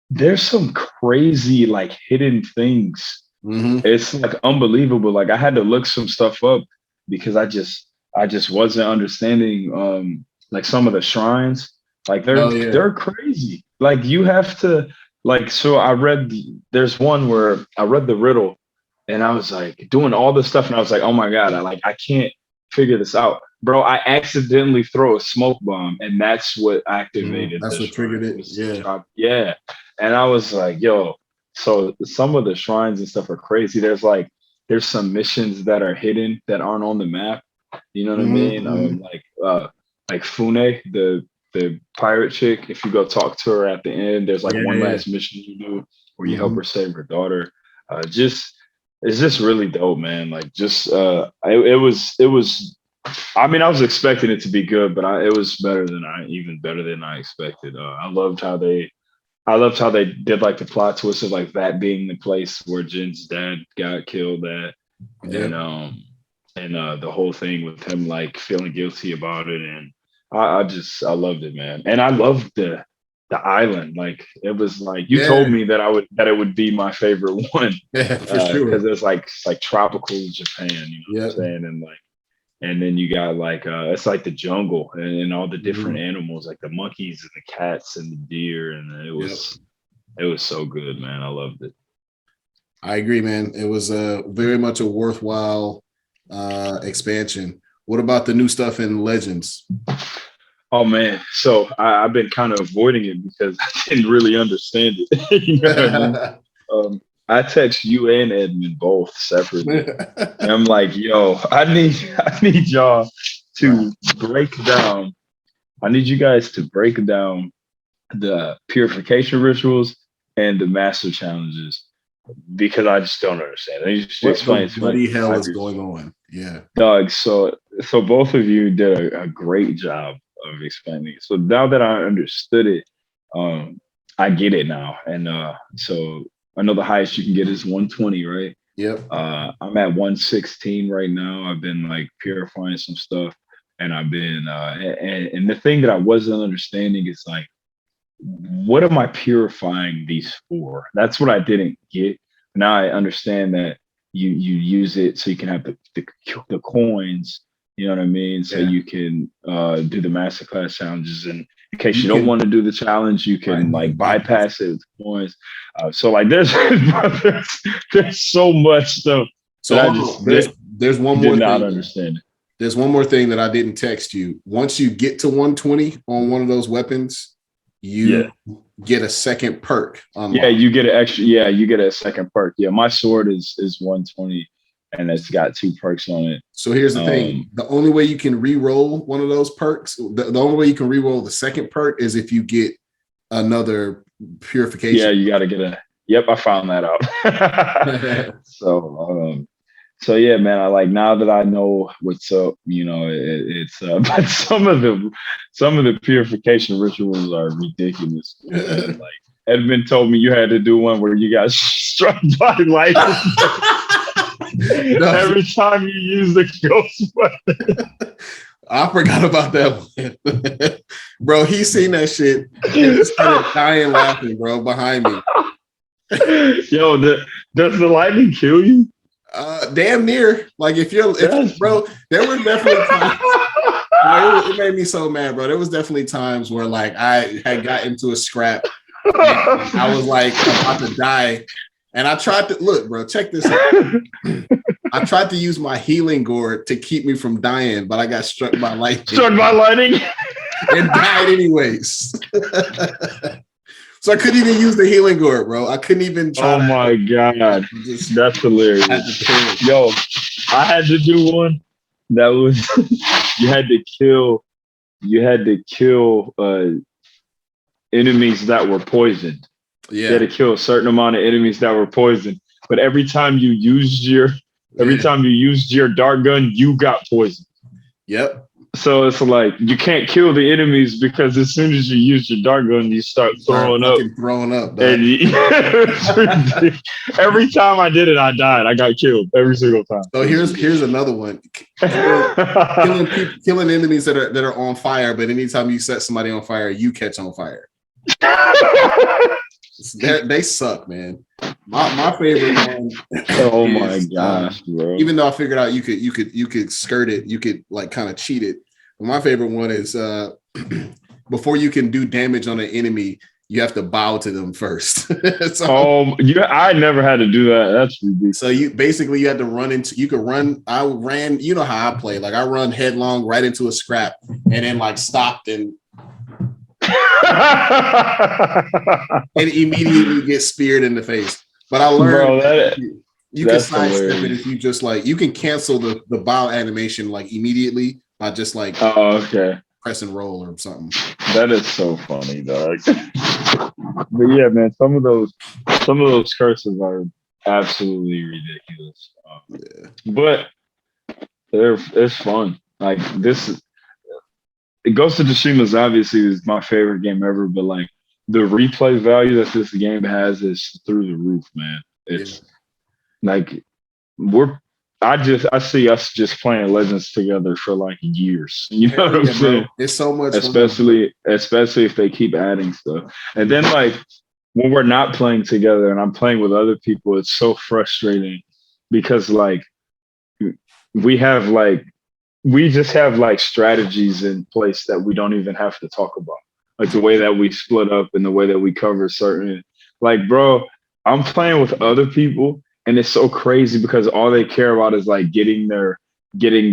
there's some crazy like hidden things. Mm-hmm. It's like unbelievable. Like I had to look some stuff up because I just wasn't understanding like some of the shrines. Like they're crazy. Like you have to so there's one where I read the riddle and I was like doing all this stuff and I was like, oh my God, I can't figure this out. Bro, I accidentally throw a smoke bomb and that's what activated. That's what triggered it. Yeah. Yeah. And I was like, yo, so some of the shrines and stuff are crazy. There's some missions that are hidden that aren't on the map. You know what I mean? Like Fune, the pirate chick, if you go talk to her at the end, there's one last mission you do where you help her save her daughter. It's just really dope, man. Like it was I mean, I was expecting it to be good, but it was better than I expected. I loved how they did like the plot twist of like that being the place where Jin's dad got killed at, and the whole thing with him like feeling guilty about it, and I loved it, man. And I loved the island. Like it was like you told me that it would be my favorite one. Yeah, for sure. Because it's like tropical Japan, you know what I'm saying? And then you got it's like the jungle and all the different animals, like the monkeys and the cats and the deer, and it was so good, man. I loved it. I agree, man. It was very much a worthwhile expansion. What about the new stuff in Legends? Oh man, so I've been kind of avoiding it because I didn't really understand it. You know what I mean? I text you and Edmund both separately. And I'm like, yo, I need y'all to break down. I need you guys to break down the purification rituals and the master challenges because I just don't understand. I just explain to me. What the hell is going on? Yeah. Doug, so both of you did a great job of explaining it. So now that I understood it, I get it now. And so I know the highest you can get is 120, right? Yep. I'm at 116 right now. I've been like purifying some stuff, and I've been and the thing that I wasn't understanding is like, what am I purifying these for? That's what I didn't get. Now I understand that you use it so you can have the coins. You know what I mean? So Yeah. you can do the masterclass challenges, and in case You you don't can want to do the challenge, you can right, like bypass it with coins. So like there's so much stuff so that I hold just on. There's one did more not thing. understand. There's one more thing that I didn't text you. Once you get to 120 on one of those weapons, Yeah. you get a second perk Yeah, unlocked. you get an extra. Yeah, you get a second perk. Yeah, my sword is 120, and it's got 2 perks on it. So here's the thing. The only way you can re-roll one of those perks, the only way you can re-roll the second perk is if you get another purification. Yeah, you got to get a. Yep, I found that out. So yeah, man. I like now that I know what's up. You know, it's but some of the purification rituals are ridiculous. Man. Like Edmund told me you had to do one where you got struck by lightning. No. Every time you use the ghost weapon. I forgot about that one. Bro, he seen that shit and he started dying laughing, bro, behind me. Yo, does the lightning kill you? Damn near. Like bro, there were definitely times. It made me so mad, bro. There was definitely times where like I had got into a scrap and I was like about to die. And I tried to look, bro, check this out. I tried to use my healing gourd to keep me from dying, but I got struck by lightning. Struck by lightning? And died anyways. So I couldn't even use the healing gourd, bro. I couldn't even try. Oh my God. That's hilarious. Yo, I had to do one that was you had to kill enemies that were poisoned. Yeah. You had to kill a certain amount of enemies that were poisoned. But every time you used your dart gun, you got poisoned. Yep. So it's like you can't kill the enemies because as soon as you use your dart gun, you start throwing up. And every time I did it, I died. I got killed every single time. So here's another one: killing enemies that are on fire. But anytime you set somebody on fire, you catch on fire. They suck, man. My favorite one. Oh my gosh, bro! Even though I figured out you could skirt it, you could like kind of cheat it. But my favorite one is before you can do damage on an enemy, you have to bow to them first. I never had to do that. That's ridiculous. So you had to run into. You could run. I ran. You know how I play. Like I run headlong right into a scrap, and then like stopped and immediately get speared in the face. But I learned you can sidestep it if you just like you can cancel the bow animation like immediately by just like press and roll or something. That is so funny, dog. But yeah, man, some of those curses are absolutely ridiculous. But it's fun. Like Ghost of Tsushima is obviously my favorite game ever, but like the replay value that this game has is through the roof, man. It's like I see us just playing Legends together for like years. You know what I'm saying? Bro. It's so much especially if they keep adding stuff. And then like when we're not playing together and I'm playing with other people, it's so frustrating because like we just have like strategies in place that we don't even have to talk about. Like the way that we split up and the way that we cover certain, like, bro, I'm playing with other people and it's so crazy because all they care about is like getting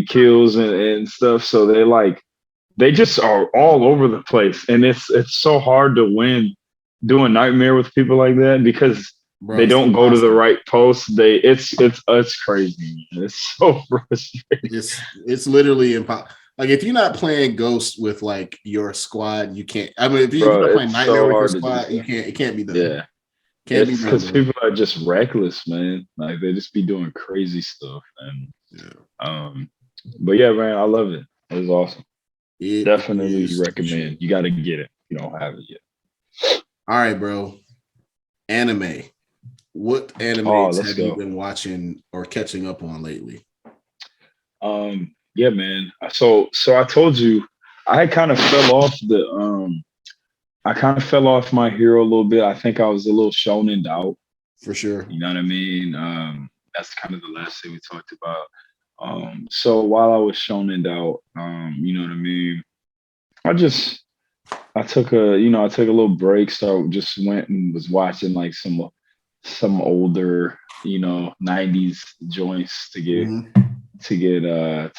kills and stuff. So they just are all over the place. And it's so hard to win doing Nightmare with people like that because they don't go to the right post. It's crazy. It's so frustrating. It's literally impossible. Like if you're not playing Ghost with like your squad, you can't. I mean, if you're not playing Nightmare with your squad, you can't. It can't be done. Yeah, can't be done because people are just reckless, man. Like they just be doing crazy stuff, and But yeah, man, I love it. It was awesome. Definitely recommend. You got to get it. You don't have it yet. All right, bro. Anime. what Oh, animes let's have you go. been watching or catching up on lately? Yeah, man. So I told you I kind of fell off the I kind of fell off my hero a little bit. I think I was a little shonen out. For sure. You know what I mean? That's kind of the last thing we talked about. So while I was shonen out, you know what I mean? I just I took a little break. So just went and was watching like some older, 90s joints Mhm. to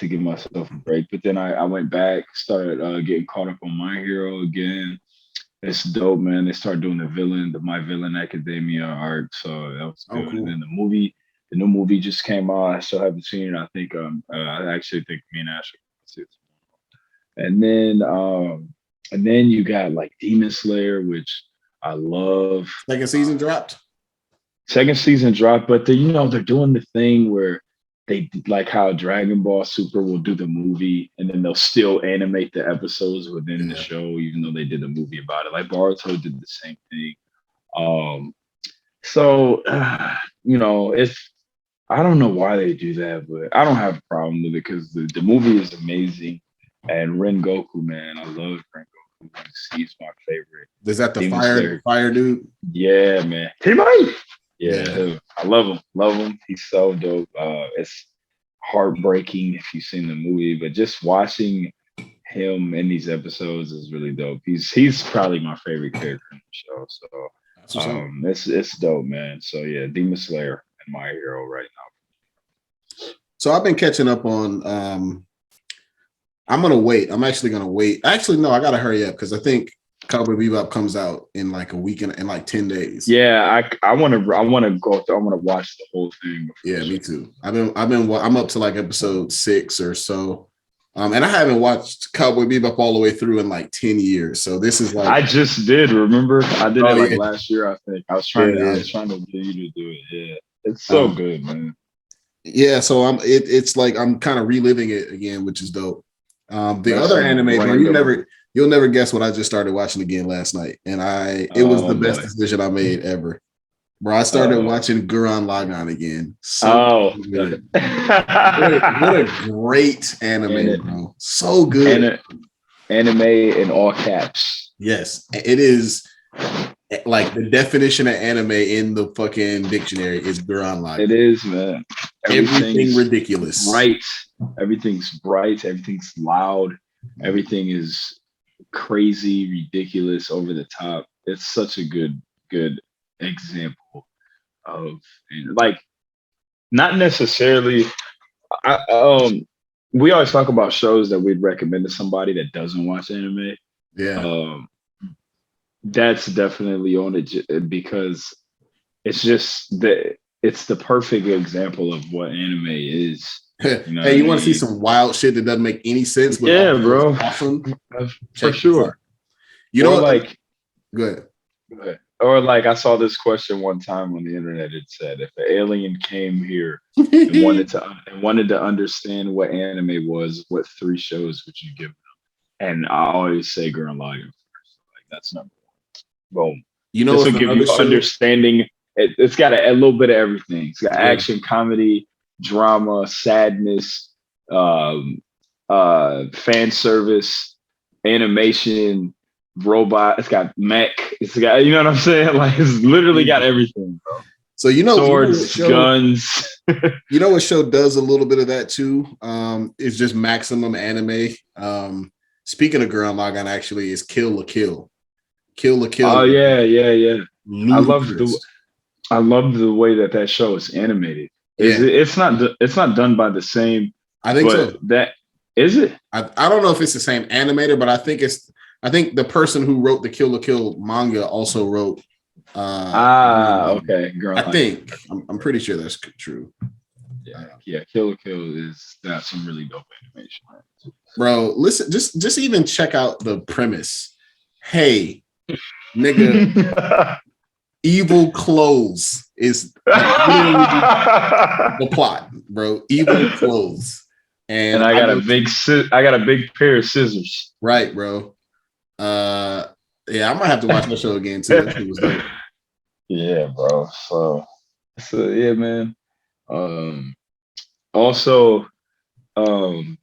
give myself a break. But then I went back, started getting caught up on My Hero again. It's dope, man. They started doing the My Villain Academia arc, so that was Oh, good. And cool. then the new movie just came out. I still haven't seen it. I actually think me and Ash are gonna see it. And then you got like Demon Slayer, which I love. Second season dropped. Second season dropped, but they're doing the thing where they like how Dragon Ball Super will do the movie and then they'll still animate the episodes within the Yeah. show, even though they did a movie about it. Like Boruto did the same thing. Um, so it's I don't know why they do that, but I don't have a problem with it because the movie is amazing. And Ren Goku, man, I love Ren Goku. He's my favorite. Is that the Demon fire Slayer, fire dude? yeah, man. Hey, yeah, Yeah. I love him. Love him. He's so dope. It's heartbreaking if you've seen the movie, but just watching him in these episodes is really dope. He's probably my favorite character in the show. So That's what's up. it's dope, man. So yeah, Demon Slayer and My Hero right So I've been catching up on I'm gonna wait. I'm actually gonna wait. Actually, no, I gotta hurry up because I think Cowboy Bebop comes out in like a week and in like 10 days. Yeah, I want to go through. I want to watch the whole thing. Yeah, me too. I'm up to like episode 6 or so. And I haven't watched Cowboy Bebop all the way through in like 10 years. So this is like I just did. Remember, I did it like yeah. last year. I think I was Yeah. trying to get you to do it. Yeah, it's so good, man. Yeah, so it's like I'm kind of reliving it again, which is dope. The That's other some anime, bro, random. you'll never guess what I just started watching again last night. And it was the Oh best boy. decision I made ever. Bro, I started watching Gurren Lagann again. So Oh. good. What a great anime, bro. So good. Anime in all caps. Yes, it is like the definition of anime in the fucking dictionary is Gurren Lagann. It is, man. Everything ridiculous. Bright. Everything's bright. Everything's loud. Everything is crazy, ridiculous, over the top. It's such a good example of, like, not necessarily. We always talk about shows that we'd recommend to somebody that doesn't watch anime. Yeah. That's definitely on it because it's just it's the perfect example of what anime is. Hey, you want to see some wild shit that doesn't make any sense? But yeah, bro. Awesome. For sure. You know, like, go ahead. Or like, I saw this question one time on the internet. It said, if an alien came here and wanted to understand what anime was, what 3 shows would you give them? And I always say Gurren Lagann first. Like, that's number one. Boom. You know, this will give you understanding. It's got a little bit of everything. It's got action, comedy, drama, sadness, fan service, animation, robot. It's got mech. It's got, you know what I'm saying? Like, it's literally got everything, bro. So swords, guns. You know what show does a little bit of that too? It's just Maximum Anime. Speaking of Gurren Lagann, actually, is Kill la Kill. Kill la Kill. Oh yeah. Ludicrous. I love the way that show is animated. Yeah. It's not done by the same. I think so. That is it. I don't know if it's the same animator, but I think the person who wrote the Kill la Kill manga also wrote. Okay. Girl, I think I'm pretty sure that's true. Yeah. Kill la Kill is that's some really dope animation, bro. Listen, just even check out the premise. Hey, nigga, evil clothes is the plot, bro. Evil clothes, and I got a big pair of scissors. Right, bro. Yeah, I might have to watch that show again too. That shit was dope. Yeah, bro. So So yeah, man. Um, also, um,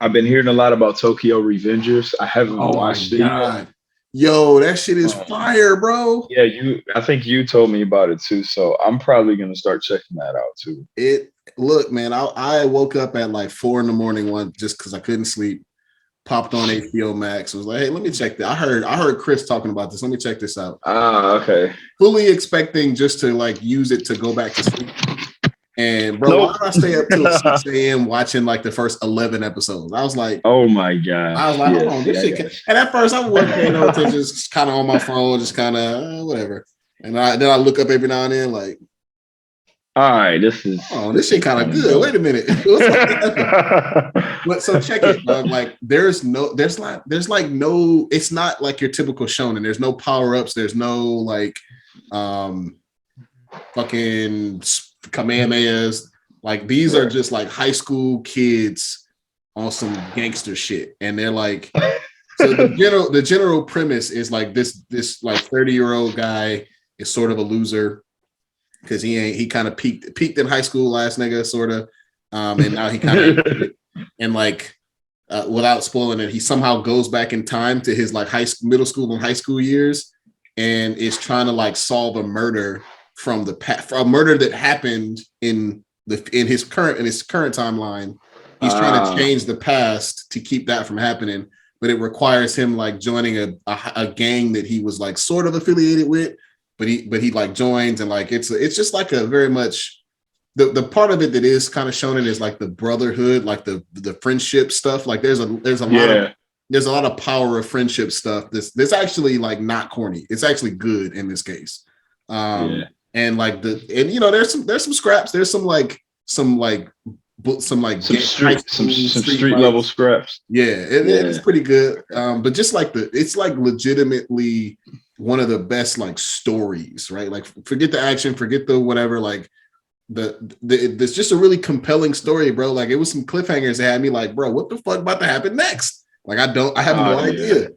I've been hearing a lot about Tokyo Revengers. I haven't Oh my watched it yet. god, yo, that shit is Um, fire, bro. yeah, I think you told me about it too, so I'm probably gonna start checking that out too. It look, man. I woke up at like 4 a.m. one just because I couldn't sleep. Popped on HBO Max. Was like, hey, let me check that. I heard Chris talking about this. Let me check this out. Ah, okay. Fully expecting just to like use it to go back to sleep. And bro, why Nope. did I stay up till 6 a.m. watching like the first 11 episodes? Oh my gosh. Hold Yeah, on, see, this I shit. got And at first, I wasn't paying no attention, just kind of on my phone, just kind of whatever. And then I look up every now and then, like, all right, this is oh, this this shit is kind of kind of good. dope. Wait a minute, what's about to happen? But so check it, dog. Like, there's like no. It's not like your typical shonen. There's no power ups. There's no like, um, fucking kamehamehas. Like these are Right. just like high school kids on some gangster shit, and they're like, so the general premise is like this like 30-year-old guy is sort of a loser because he kind of peaked in high school last nigga sort of, and now he kind of and like without spoiling it, he somehow goes back in time to his like middle school and high school years, and is trying to like solve a murder from the past, a murder that happened in his current timeline. He's trying to Ah, change the past to keep that from happening, but it requires him like joining a gang that he was like sort of affiliated with, but he like joins, and like it's just like a very much the part of it that is kind of shown in is like the brotherhood, like the friendship stuff. Like yeah, there's a lot of power of friendship stuff. This actually like not corny. It's actually good in this case. yeah. And like there's some scraps. There's some like high school Some street street level fights. scraps. Yeah, it's Yeah. pretty good. But just like it's like legitimately one of the best like stories, right? Like forget the action, forget the whatever, like there's just a really compelling story, bro. Like it was some cliffhangers that had me like, bro, what the fuck about to happen next? Like I have Oh no yeah. idea.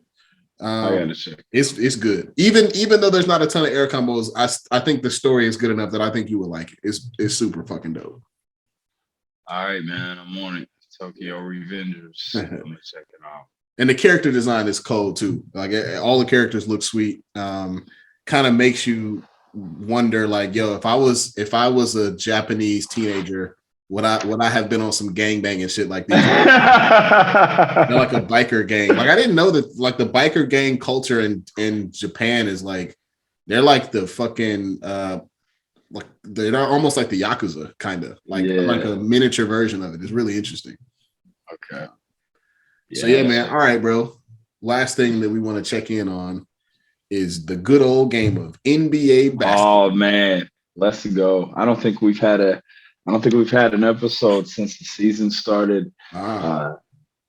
I Um, gotta check. it's good. Even though there's not a ton of air combos, I think the story is good enough that I think you would like it. It's super fucking dope. All right, man. I'm on it. Tokyo Revengers. I'm gonna check it out. And the character design is cold too. Like all the characters look sweet. Kind of makes you wonder, like, yo, if I was a Japanese teenager, would I have been on some gangbang and shit like these? They're like a biker gang. Like I didn't know that like the biker gang culture in Japan is like they're like the fucking like they're almost like the Yakuza kind of like Yeah. a miniature version of it. It's really interesting. Okay. So Yeah, I yeah, gotta man. check. All right, bro. Last thing that we want to check in on is the good old game of NBA basketball. Oh man, let's go. I don't think we've had an episode since the season started. Ah, Uh,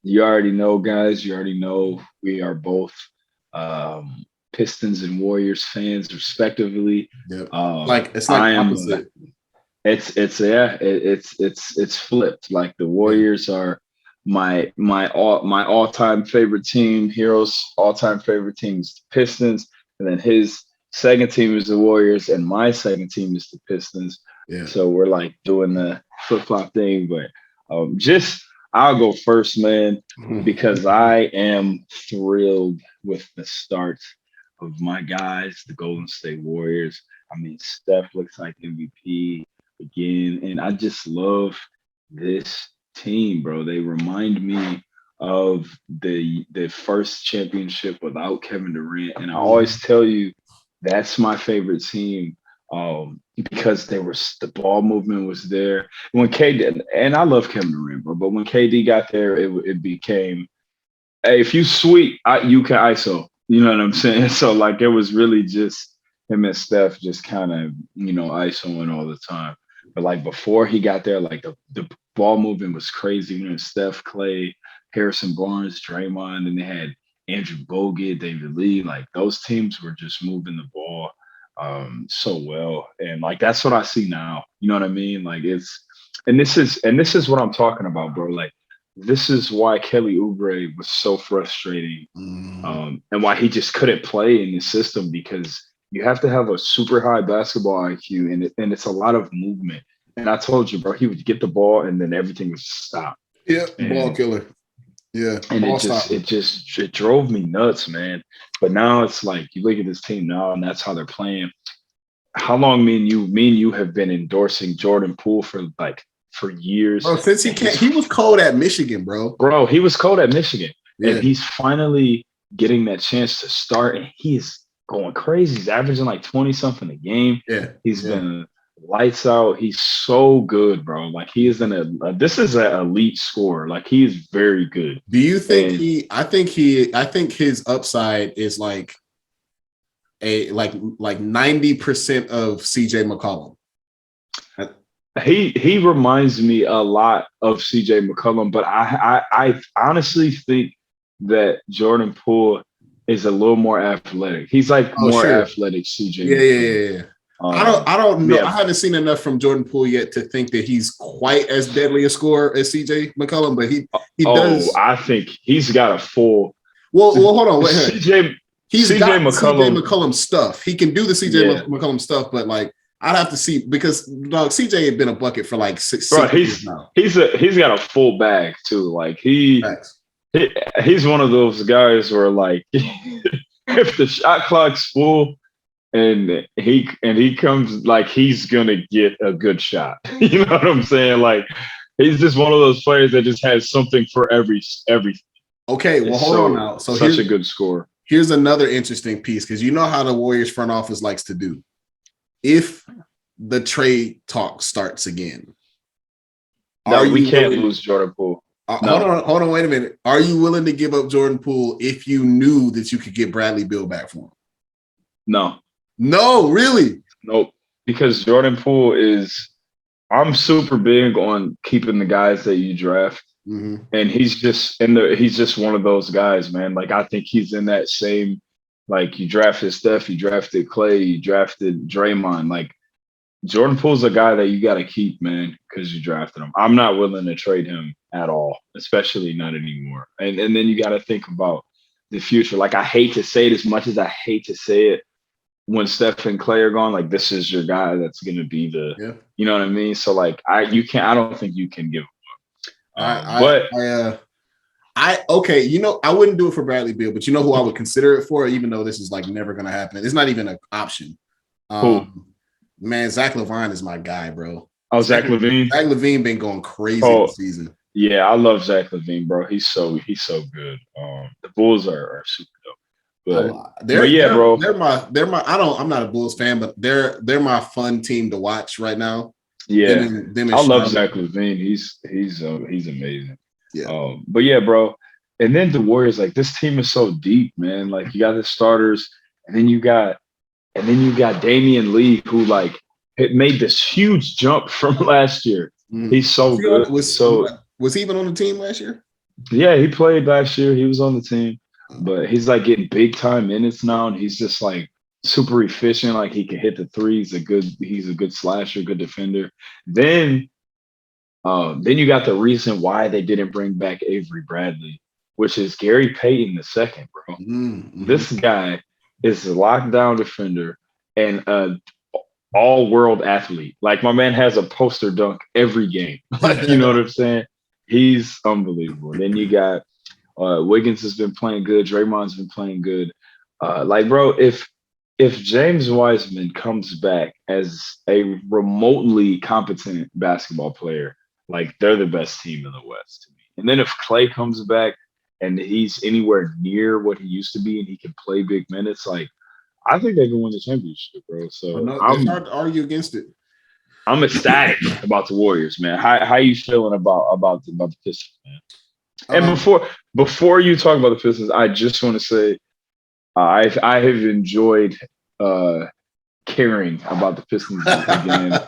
you already know, guys. You already know we are both Pistons and Warriors fans, respectively. yep. Like it's like I am. opposite. It's flipped. Like the Warriors are my all time favorite team. Heroes all time favorite team is the Pistons, and then his second team is the Warriors, and my second team is the Pistons. Yeah. So we're like doing the flip flop thing, but just I'll go first, man, because I am thrilled with the start of my guys, the Golden State Warriors. I mean, Steph looks like MVP again, and I just love this team, bro. They remind me of the first championship without Kevin Durant, and I always tell you that's my favorite team because the ball movement was there when KD, and I love Kevin Durant, bro. But when KD got there, it became, hey, if you sweep, you can ISO. You know what I'm saying? So like it was really just him and Steph just kind of ISOing all the time. But like before he got there, like the ball movement was crazy. You know, Steph, Clay, Harrison Barnes, Draymond, and they had Andrew Bogut, David Lee. Like those teams were just moving the ball so well, and like that's what I see now. You know what I mean? Like this is what I'm talking about, bro. Like this is why Kelly Oubre was so frustrating, Mhm. and why he just couldn't play in the system because you have to have a super high basketball IQ, and it's a lot of movement. And I told you, bro, he would get the ball and then everything would stop. Yeah, ball And killer. Yeah, and ball it drove me nuts, man. But now it's like you look at this team now, and that's how they're playing. How long me and you have been endorsing Jordan Poole for years. bro. Since he was cold at Michigan, bro. Bro, he was cold at Michigan, and Yeah, he's finally getting that chance to start, and he's going crazy. He's averaging like 20 something a game. yeah, He's yeah. been lights out. He's so good, bro. Like he is this is an elite scorer. Like he is very good. Do you think And I think his upside is like 90% of CJ McCollum. he reminds me a lot of CJ McCollum, but I honestly think that Jordan Poole is a little more athletic. He's like more sure. athletic CJ. Yeah. I don't know. Yeah. I haven't seen enough from Jordan Poole yet to think that he's quite as deadly a scorer as CJ McCollum, but he does. I think he's got a full. Well, hold on. Wait, CJ he's CJ got McCollum. CJ McCollum stuff. He can do the CJ Yeah. McCollum stuff, but like I'd have to see because dog CJ had been a bucket for like six Bro, years now. he's got a full bag too. Like he's one of those guys where like if the shot clock's full and he comes, like he's gonna get a good shot. You know what I'm saying? Like he's just one of those players that just has something for every. Okay, well hold on now. So such a good scorer. Here's another interesting piece because you know how the Warriors front office likes to do. If the trade talk starts again, we can't lose Jordan Poole. No. Hold on, wait a minute. Are you willing to give up Jordan Poole if you knew that you could get Bradley Beal back for him? No, really? Nope. Because Jordan Poole I'm super big on keeping the guys that you draft. Mm-hmm. And he's just one of those guys, man. Like I think he's in that same, like you drafted Steph, you drafted Clay, you drafted Draymond. Like Jordan Poole's a guy that you got to keep, man, because you drafted him. I'm not willing to trade him at all, especially not anymore. And then you got to think about the future. Like I hate to say it as much as I hate to say it. When Steph and Clay are gone, like this is your guy that's going to be you know what I mean? So like I don't think you can give him up. Okay, you know, I wouldn't do it for Bradley Beal, but you know who I would consider it for, even though this is like never going to happen. It's not even an option. Man, Zach LaVine is my guy, bro. Oh, Zach LaVine. Zach LaVine been going crazy this season. Yeah, I love Zach LaVine, bro. He's so good. The Bulls are super dope. But bro, they're my. I'm not a Bulls fan, but they're my fun team to watch right now. Yeah, I love Zach LaVine. He's amazing. Yeah. But yeah, bro. And then the Warriors, like this team is so deep, man. Like you got the starters, and then you got Damian Lee, who like made this huge jump from last year. He's so good. Was he even on the team last year? Yeah, he played last year. He was on the team. But he's like getting big time minutes now, and he's just like super efficient. Like he can hit the three. He's a good slasher, good defender. Then you got the reason why they didn't bring back Avery Bradley, which is Gary Payton II, bro. Mm-hmm. This guy is a lockdown defender and an all-world athlete. Like my man has a poster dunk every game. Like you know what I'm saying? He's unbelievable. Then you got Wiggins has been playing good. Draymond's been playing good. Like, bro, if James Wiseman comes back as a remotely competent basketball player, like they're the best team in the West to me. And then if Clay comes back and he's anywhere near what he used to be and he can play big minutes, like I think they can win the championship, bro. So it's hard to argue against it. I'm ecstatic about the Warriors, man. How you feeling about the Pistons, man? And before you talk about the Pistons, I just want to say I have enjoyed caring about the Pistons again.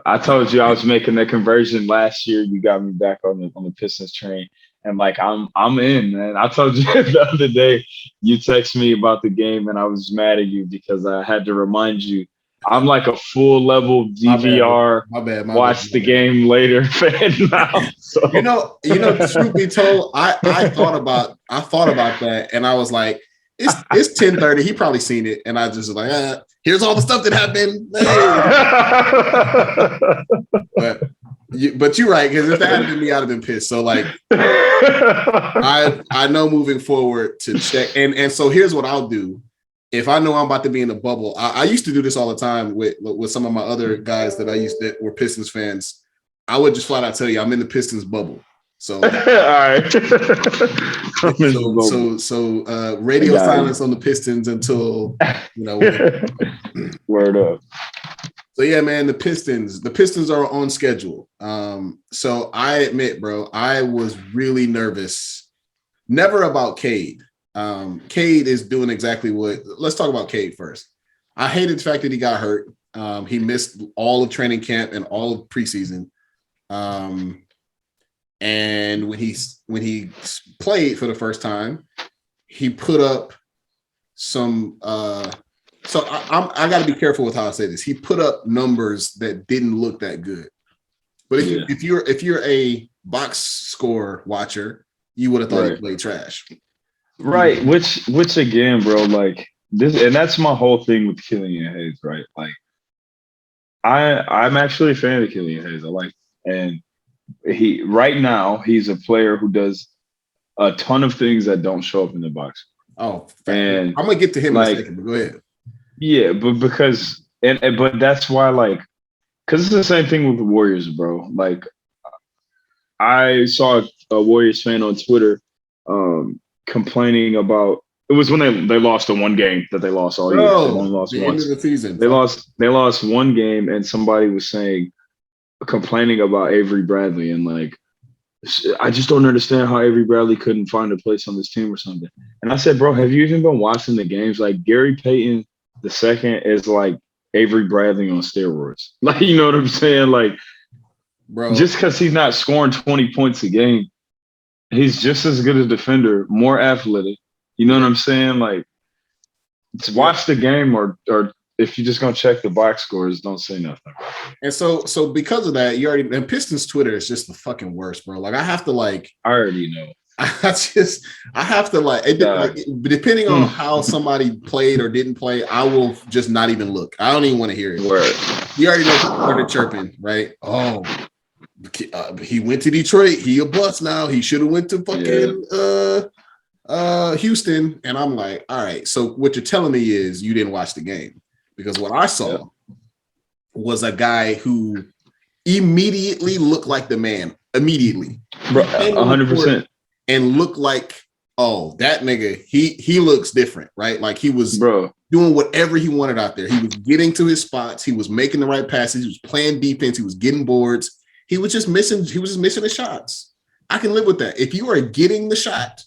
I told you I was making the conversion last year. You got me back on the Pistons train, and like I'm in, man. I told you the other day you texted me about the game, and I was mad at you because I had to remind you. I'm like a full level DVR. My bad. Watch the game later fan now. So. You know, truth be told, I thought about that, and I was like, it's 10:30. He probably seen it, and I just was like, here's all the stuff that happened. But you're right, because if that had been me, I'd have been pissed. So like, I know moving forward to check, and so here's what I'll do. If I know I'm about to be in a bubble, I used to do this all the time with some of my other guys that were Pistons fans. I would just flat out tell you I'm in the Pistons bubble. So all right. so radio silence on the Pistons until word up. So yeah, man, the Pistons are on schedule. So I admit, bro, I was really nervous. Never about Cade. Cade is doing exactly what. Let's talk about Cade first. I hated the fact that he got hurt. He missed all of training camp and all of preseason. And when he played for the first time, he put up some. So I got to be careful with how I say this. He put up numbers that didn't look that good. But if you're a box score watcher, you would have thought he played trash. Right. Which again, bro, like this, and that's my whole thing with Killian Hayes, right? Like, I'm actually a fan of Killian Hayes. I like, and right now he's a player who does a ton of things that don't show up in the box. Oh, and I'm gonna get to him in a second, but go ahead. Yeah, but but that's why, like, because it's the same thing with the Warriors, bro. Like, I saw a Warriors fan on Twitter complaining about, it was when they lost the one game that they lost all year. They only lost the once. End of the season. They lost one game, and somebody was complaining about Avery Bradley, and like, I just don't understand how Avery Bradley couldn't find a place on this team or something. And I said, bro, have you even been watching the games? Like, Gary Payton the second is like Avery Bradley on steroids. Like, you know what I'm saying? Like, bro, just because he's not scoring 20 points a game, he's just as good a defender, more athletic. You know what I'm saying? Like, watch the game, or if you're just gonna check the box scores, don't say nothing. And so because of that, and Pistons Twitter is just the fucking worst, bro. Like, I have to I already know. I have to depending on how somebody played or didn't play, I will just not even look. I don't even want to hear it. Word. You already know people started chirping, right? Oh, he went to Detroit. He a bust now. He should have went to fucking Houston. And I'm like, all right. So what you're telling me is you didn't watch the game, because what I saw was a guy who immediately looked like the man. Immediately, 100%. And look like, oh, that nigga, he looks different, right? Like, he was doing whatever he wanted out there. He was getting to his spots. He was making the right passes. He was playing defense. He was getting boards. He was just missing the shots. I can live with that. If you are getting the shot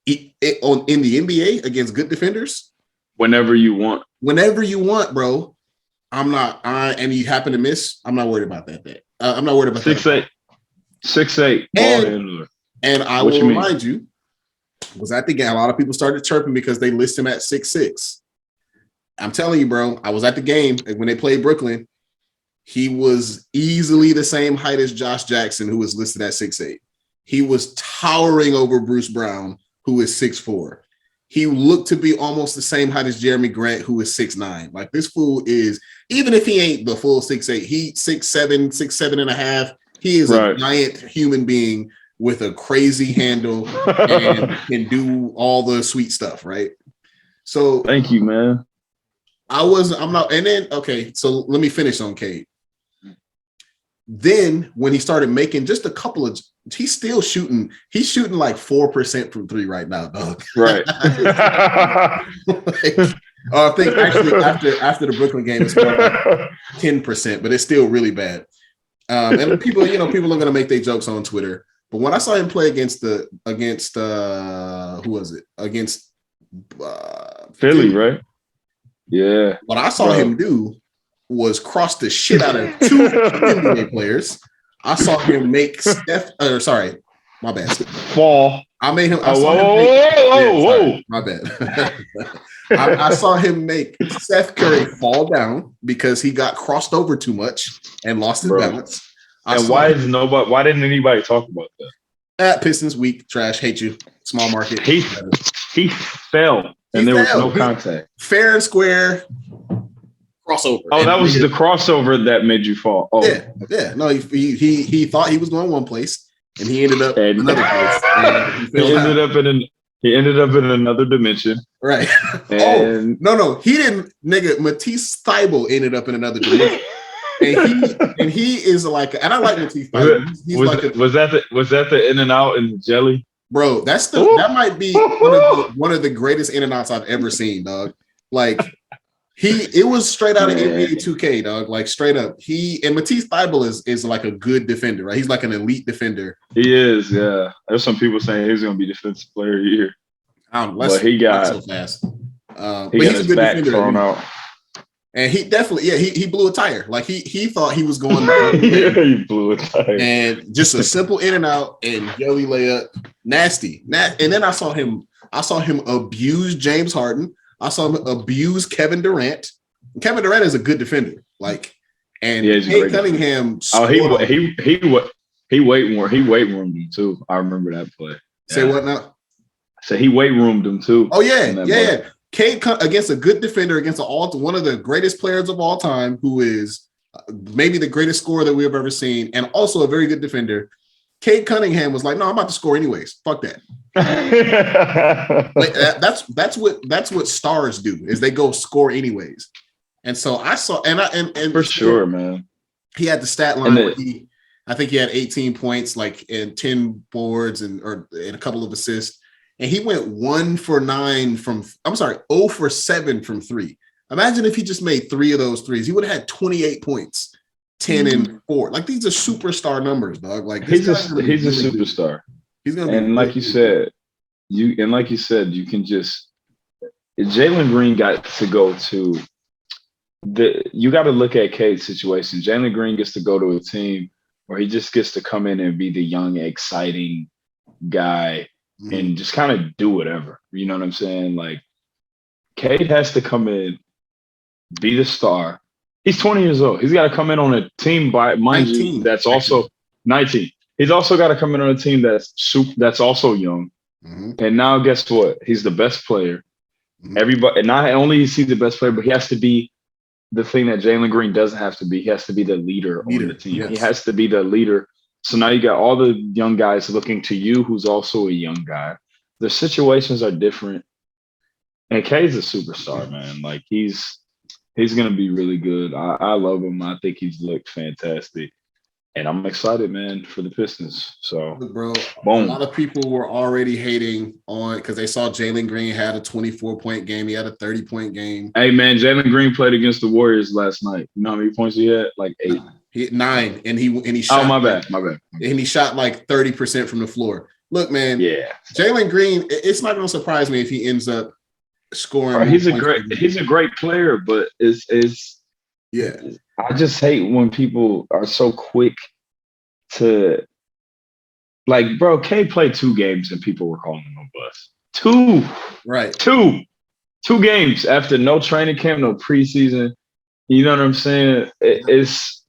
in the NBA against good defenders, whenever you want, bro, and you happen to miss, I'm not worried about that. I'm not worried about 6'8", 6'8", ball handler. And I will remind you, was at the game. A lot of people started chirping because they list him at 6'6". I'm telling you, bro, I was at the game when they played Brooklyn. He was easily the same height as Josh Jackson, who was listed at 6'8". He was towering over Bruce Brown, who is 6'4". He looked to be almost the same height as Jeremy Grant, who is 6'9". Like, this fool is, even if he ain't the full 6'8", he 6'7", 6'7.5". He is a giant human being with a crazy handle and can do all the sweet stuff, right? So thank you, man. So let me finish on Cade. Then when he started making just a couple of, he's shooting like 4% from three right now, dog. Right. I think actually after the Brooklyn game, it's more like 10%, but it's still really bad. And people are going to make their jokes on Twitter. But when I saw him play against who was it? Against Philly, right? Yeah. What I saw him do was cross the shit out of two NBA players. I saw him make my bad. Fall. Whoa. My bad. I saw him make Seth Curry fall down because he got crossed over too much and lost his balance. Why didn't anybody talk about that? Pistons weak, trash, hate you, small market. He fell And there was no contact. Fair and square crossover. Oh, that was the crossover that made you fall. Oh, yeah. No, he thought he was going one place, and he ended up another place. And he ended up in another dimension. Right. And no, he didn't. Nigga, Matisse Thybulle ended up in another dimension. And he is like, and I like Matisse Thybulle. Was that the in and out and the jelly? Bro, that might be one of the greatest in and outs I've ever seen, dog. Like it was straight out of NBA 2K, dog. Like straight up. And Matisse Thybulle is like a good defender, right? He's like an elite defender. He is, yeah. There's some people saying he's gonna be defensive player of the year. But he got so fast. But he's a good defender. Thrown out. And he definitely, he blew a tire. Like he thought he was going. He blew a tire. And just a simple in and out and jelly layup, nasty. And then I saw him abuse James Harden. I saw him abuse Kevin Durant. Kevin Durant is a good defender. Like, and Kate Cunningham. He weight roomed him too. I remember that play. Say what now? So he weight roomed him too. Oh yeah. Cade against a good defender, against one of the greatest players of all time, who is maybe the greatest scorer that we've ever seen, and also a very good defender. Cade Cunningham was like, "No, I'm about to score anyways. Fuck that." Like, that's what stars do, is they go score anyways. And so I saw, and for sure, man. He had the stat line where I think he had 18 points, like, and 10 boards and a couple of assists. And he went 0 for 7 from 3. Imagine if he just made 3 of those threes. He would have had 28 points, 10 and 4. Like, these are superstar numbers, dog. Like, he's a superstar. He's gonna be, and like you said, you can just, Jalen Green got to go to you got to look at Cade's situation. Jalen Green gets to go to a team where he just gets to come in and be the young, exciting guy. And just kind of do whatever. You know what I'm saying? Like, Cade has to come in, be the star. He's 20 years old. He's got to come in on a team that's also 19. He's also got to come in on a team that's also young. And now guess what? He's the best player. Everybody, and not only is he the best player, but he has to be the thing that Jalen Green doesn't have to be. He has to be the leader on the team. Yes. He has to be the leader. So now you got all the young guys looking to you, who's also a young guy. The situations are different. And Kay's a superstar, man. Like, he's going to be really good. I love him. I think he's looked fantastic. And I'm excited, man, for the Pistons. So, bro, boom. A lot of people were already hating on because they saw Jalen Green had a 24-point game. He had a 30-point game. Hey, man, Jalen Green played against the Warriors last night. You know how many points he had? Like 8. He hit 9, and he shot. Oh, my bad. And he shot like 30% from the floor. Look, man. Yeah. Jalen Green. It's not going to surprise me if he ends up scoring. Right, he's a great player, but yeah. I just hate when people are so quick to, like, bro. K played 2 games and people were calling him a bust. 2, right? 2 games after no training camp, no preseason. You know what I'm saying? It's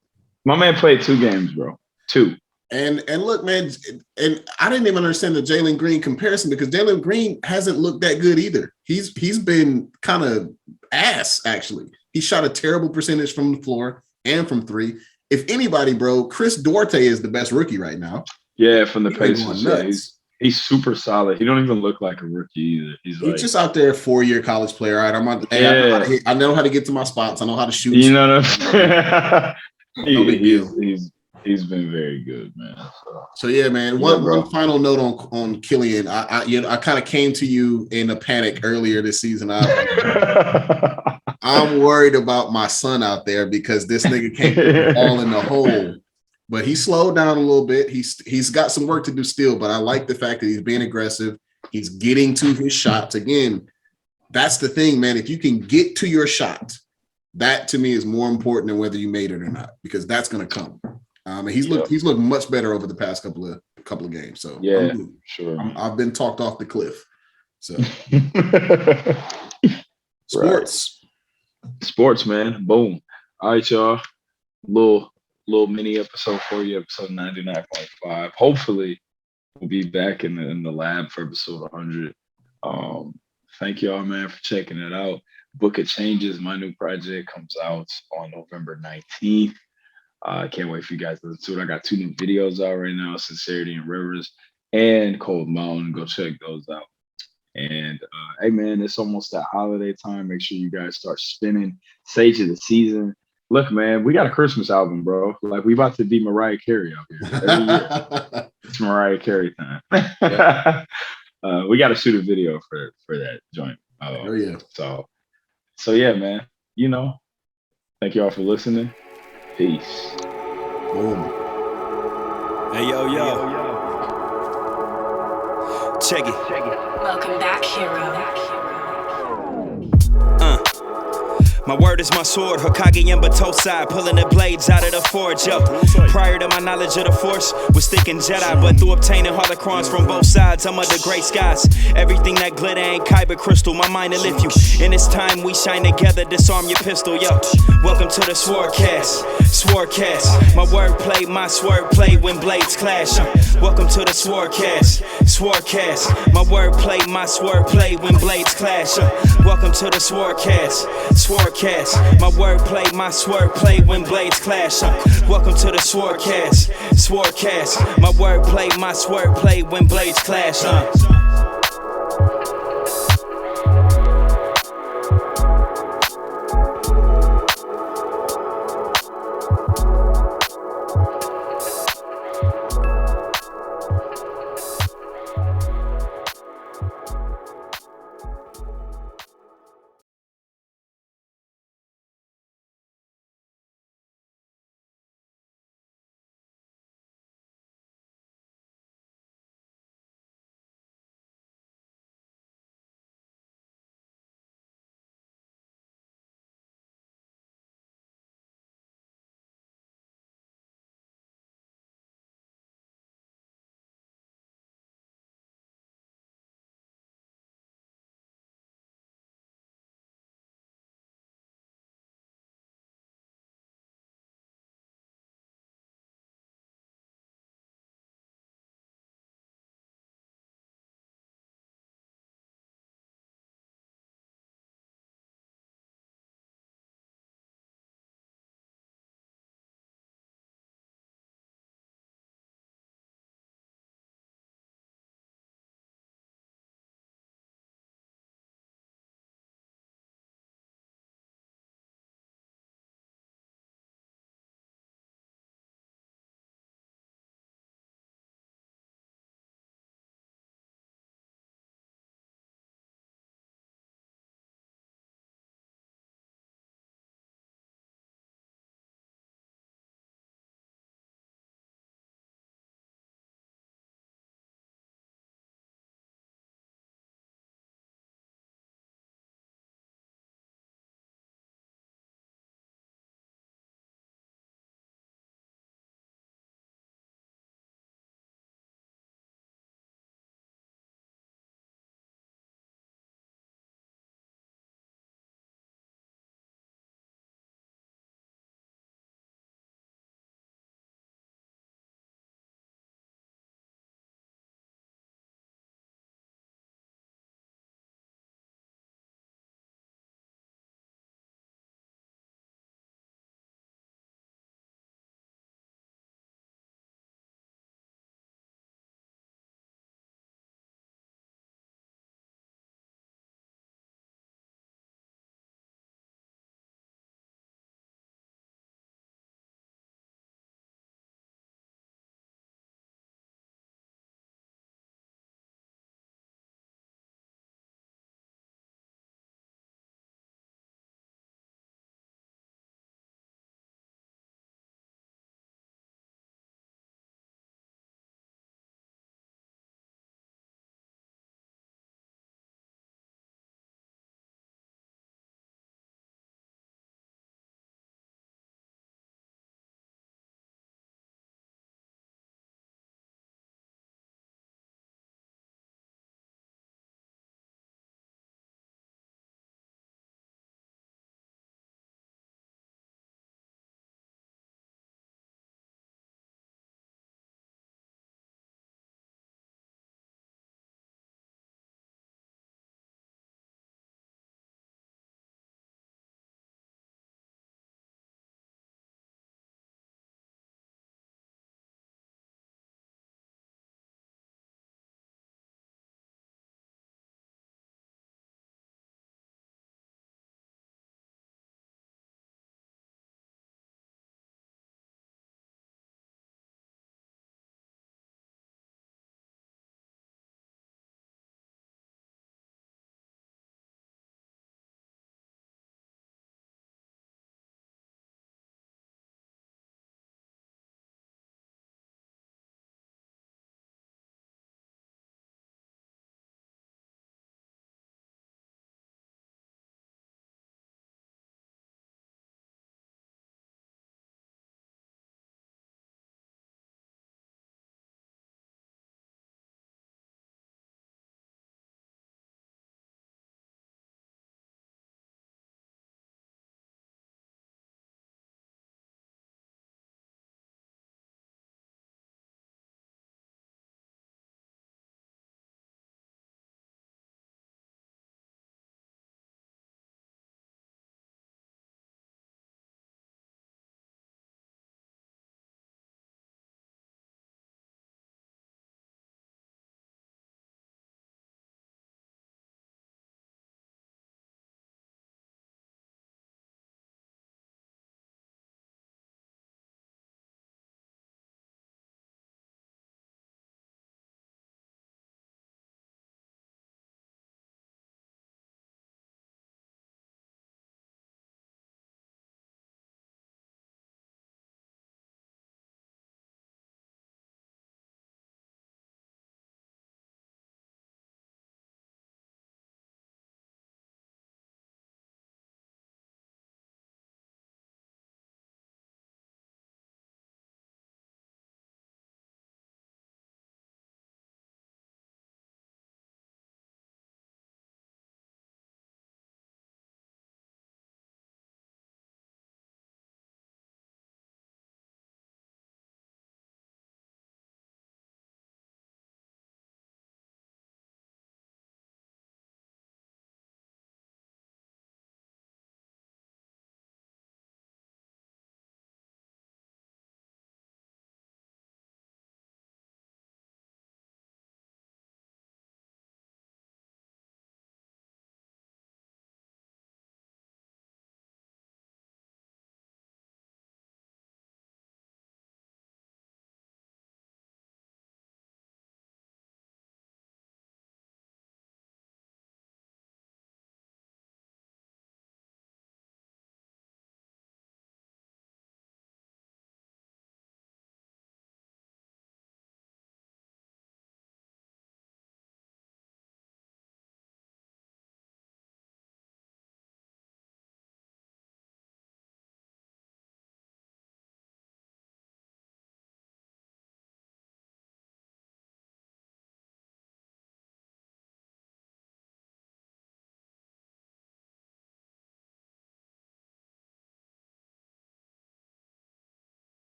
my man played 2 games, bro. 2. And look, man, and I didn't even understand the Jalen Green comparison because Jalen Green hasn't looked that good either. He's been kind of ass, actually. He shot a terrible percentage from the floor and from 3. If anybody, bro, Chris Duarte is the best rookie right now. Yeah, from the Pacers. Yeah, he's super solid. He don't even look like a rookie either. He's just out there, 4-year college player. All right, I know how to get to my spots. I know how to shoot. You know what I'm saying? He's been very good, man. So yeah, man. One final note on Killian. I kind of came to you in a panic earlier this season. I'm worried about my son out there because this nigga can't fall in the hole. But he slowed down a little bit. He's got some work to do still, but I like the fact that he's being aggressive. He's getting to his shots. Again, that's the thing, man. If you can get to your shot, that to me is more important than whether you made it or not, because that's going to come. And he's looked much better over the past couple of games. So yeah, sure. I've been talked off the cliff. So sports, man. Boom. All right, y'all. Little mini episode for you, episode 99.5. Hopefully, we'll be back in the lab for episode 100. Thank y'all, man, for checking it out. Book of Changes, my new project, comes out on November 19th. I can't wait for you guys to listen to it. I got two new videos out right now, Sincerity and Rivers and Cold Mountain. Go check those out. And hey, man, it's almost that holiday time. Make sure you guys start spinning. Sage of the season. Look, man, we got a Christmas album, bro. Like, we about to be Mariah Carey out here every year. It's Mariah Carey time. Yep. We got to shoot a video for that joint. Oh yeah. So yeah, man. Thank y'all for listening. Peace. Boom. Hey, yo. Check it. Welcome back, hero. My word is my sword, Hokage and Batosai, pulling the blades out of the forge, yo. Prior to my knowledge of the Force, was thinking Jedi, but through obtaining holocrons from both sides, I'm under gray skies. Everything that glitter ain't kyber crystal, my mind will lift you. In this time we shine together, disarm your pistol, yo. Welcome to the Swordcast. My wordplay, my swordplay when blades clash. Welcome to the Swordcast. My wordplay, my swordplay when blades clash. Welcome to the Swordcast. My wordplay, my swordplay when blades clash. Welcome to the Swordcast. My wordplay, my swordplay when blades clash.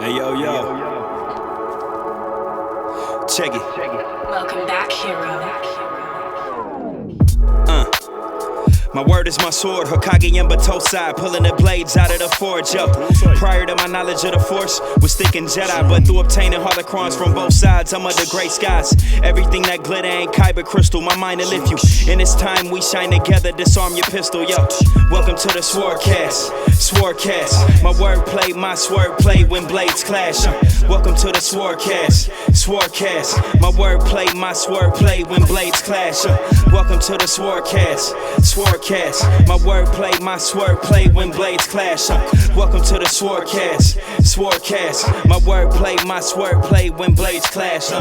Hey, yo, yo. Check it. Welcome back, hero. My word is my sword, Hokage and Batosai, pulling the blades out of the forge, yo. Prior to my knowledge of the Force, was thinking Jedi, but through obtaining holocrons from both sides, I'm under gray skies. Everything that glitter ain't kyber crystal, my mind to lift you. In this time we shine together, disarm your pistol, yo. Welcome to the Swordcast, Swordcast. My wordplay, my swordplay when blades clash. Welcome to the Swordcast, Swordcast. My wordplay, my swordplay when blades clash. Welcome to the Swordcast, Swordcast. My wordplay, my swordplay when blades clash. Welcome to the Swordcast, Swordcast. My wordplay, my swordplay when blades clash.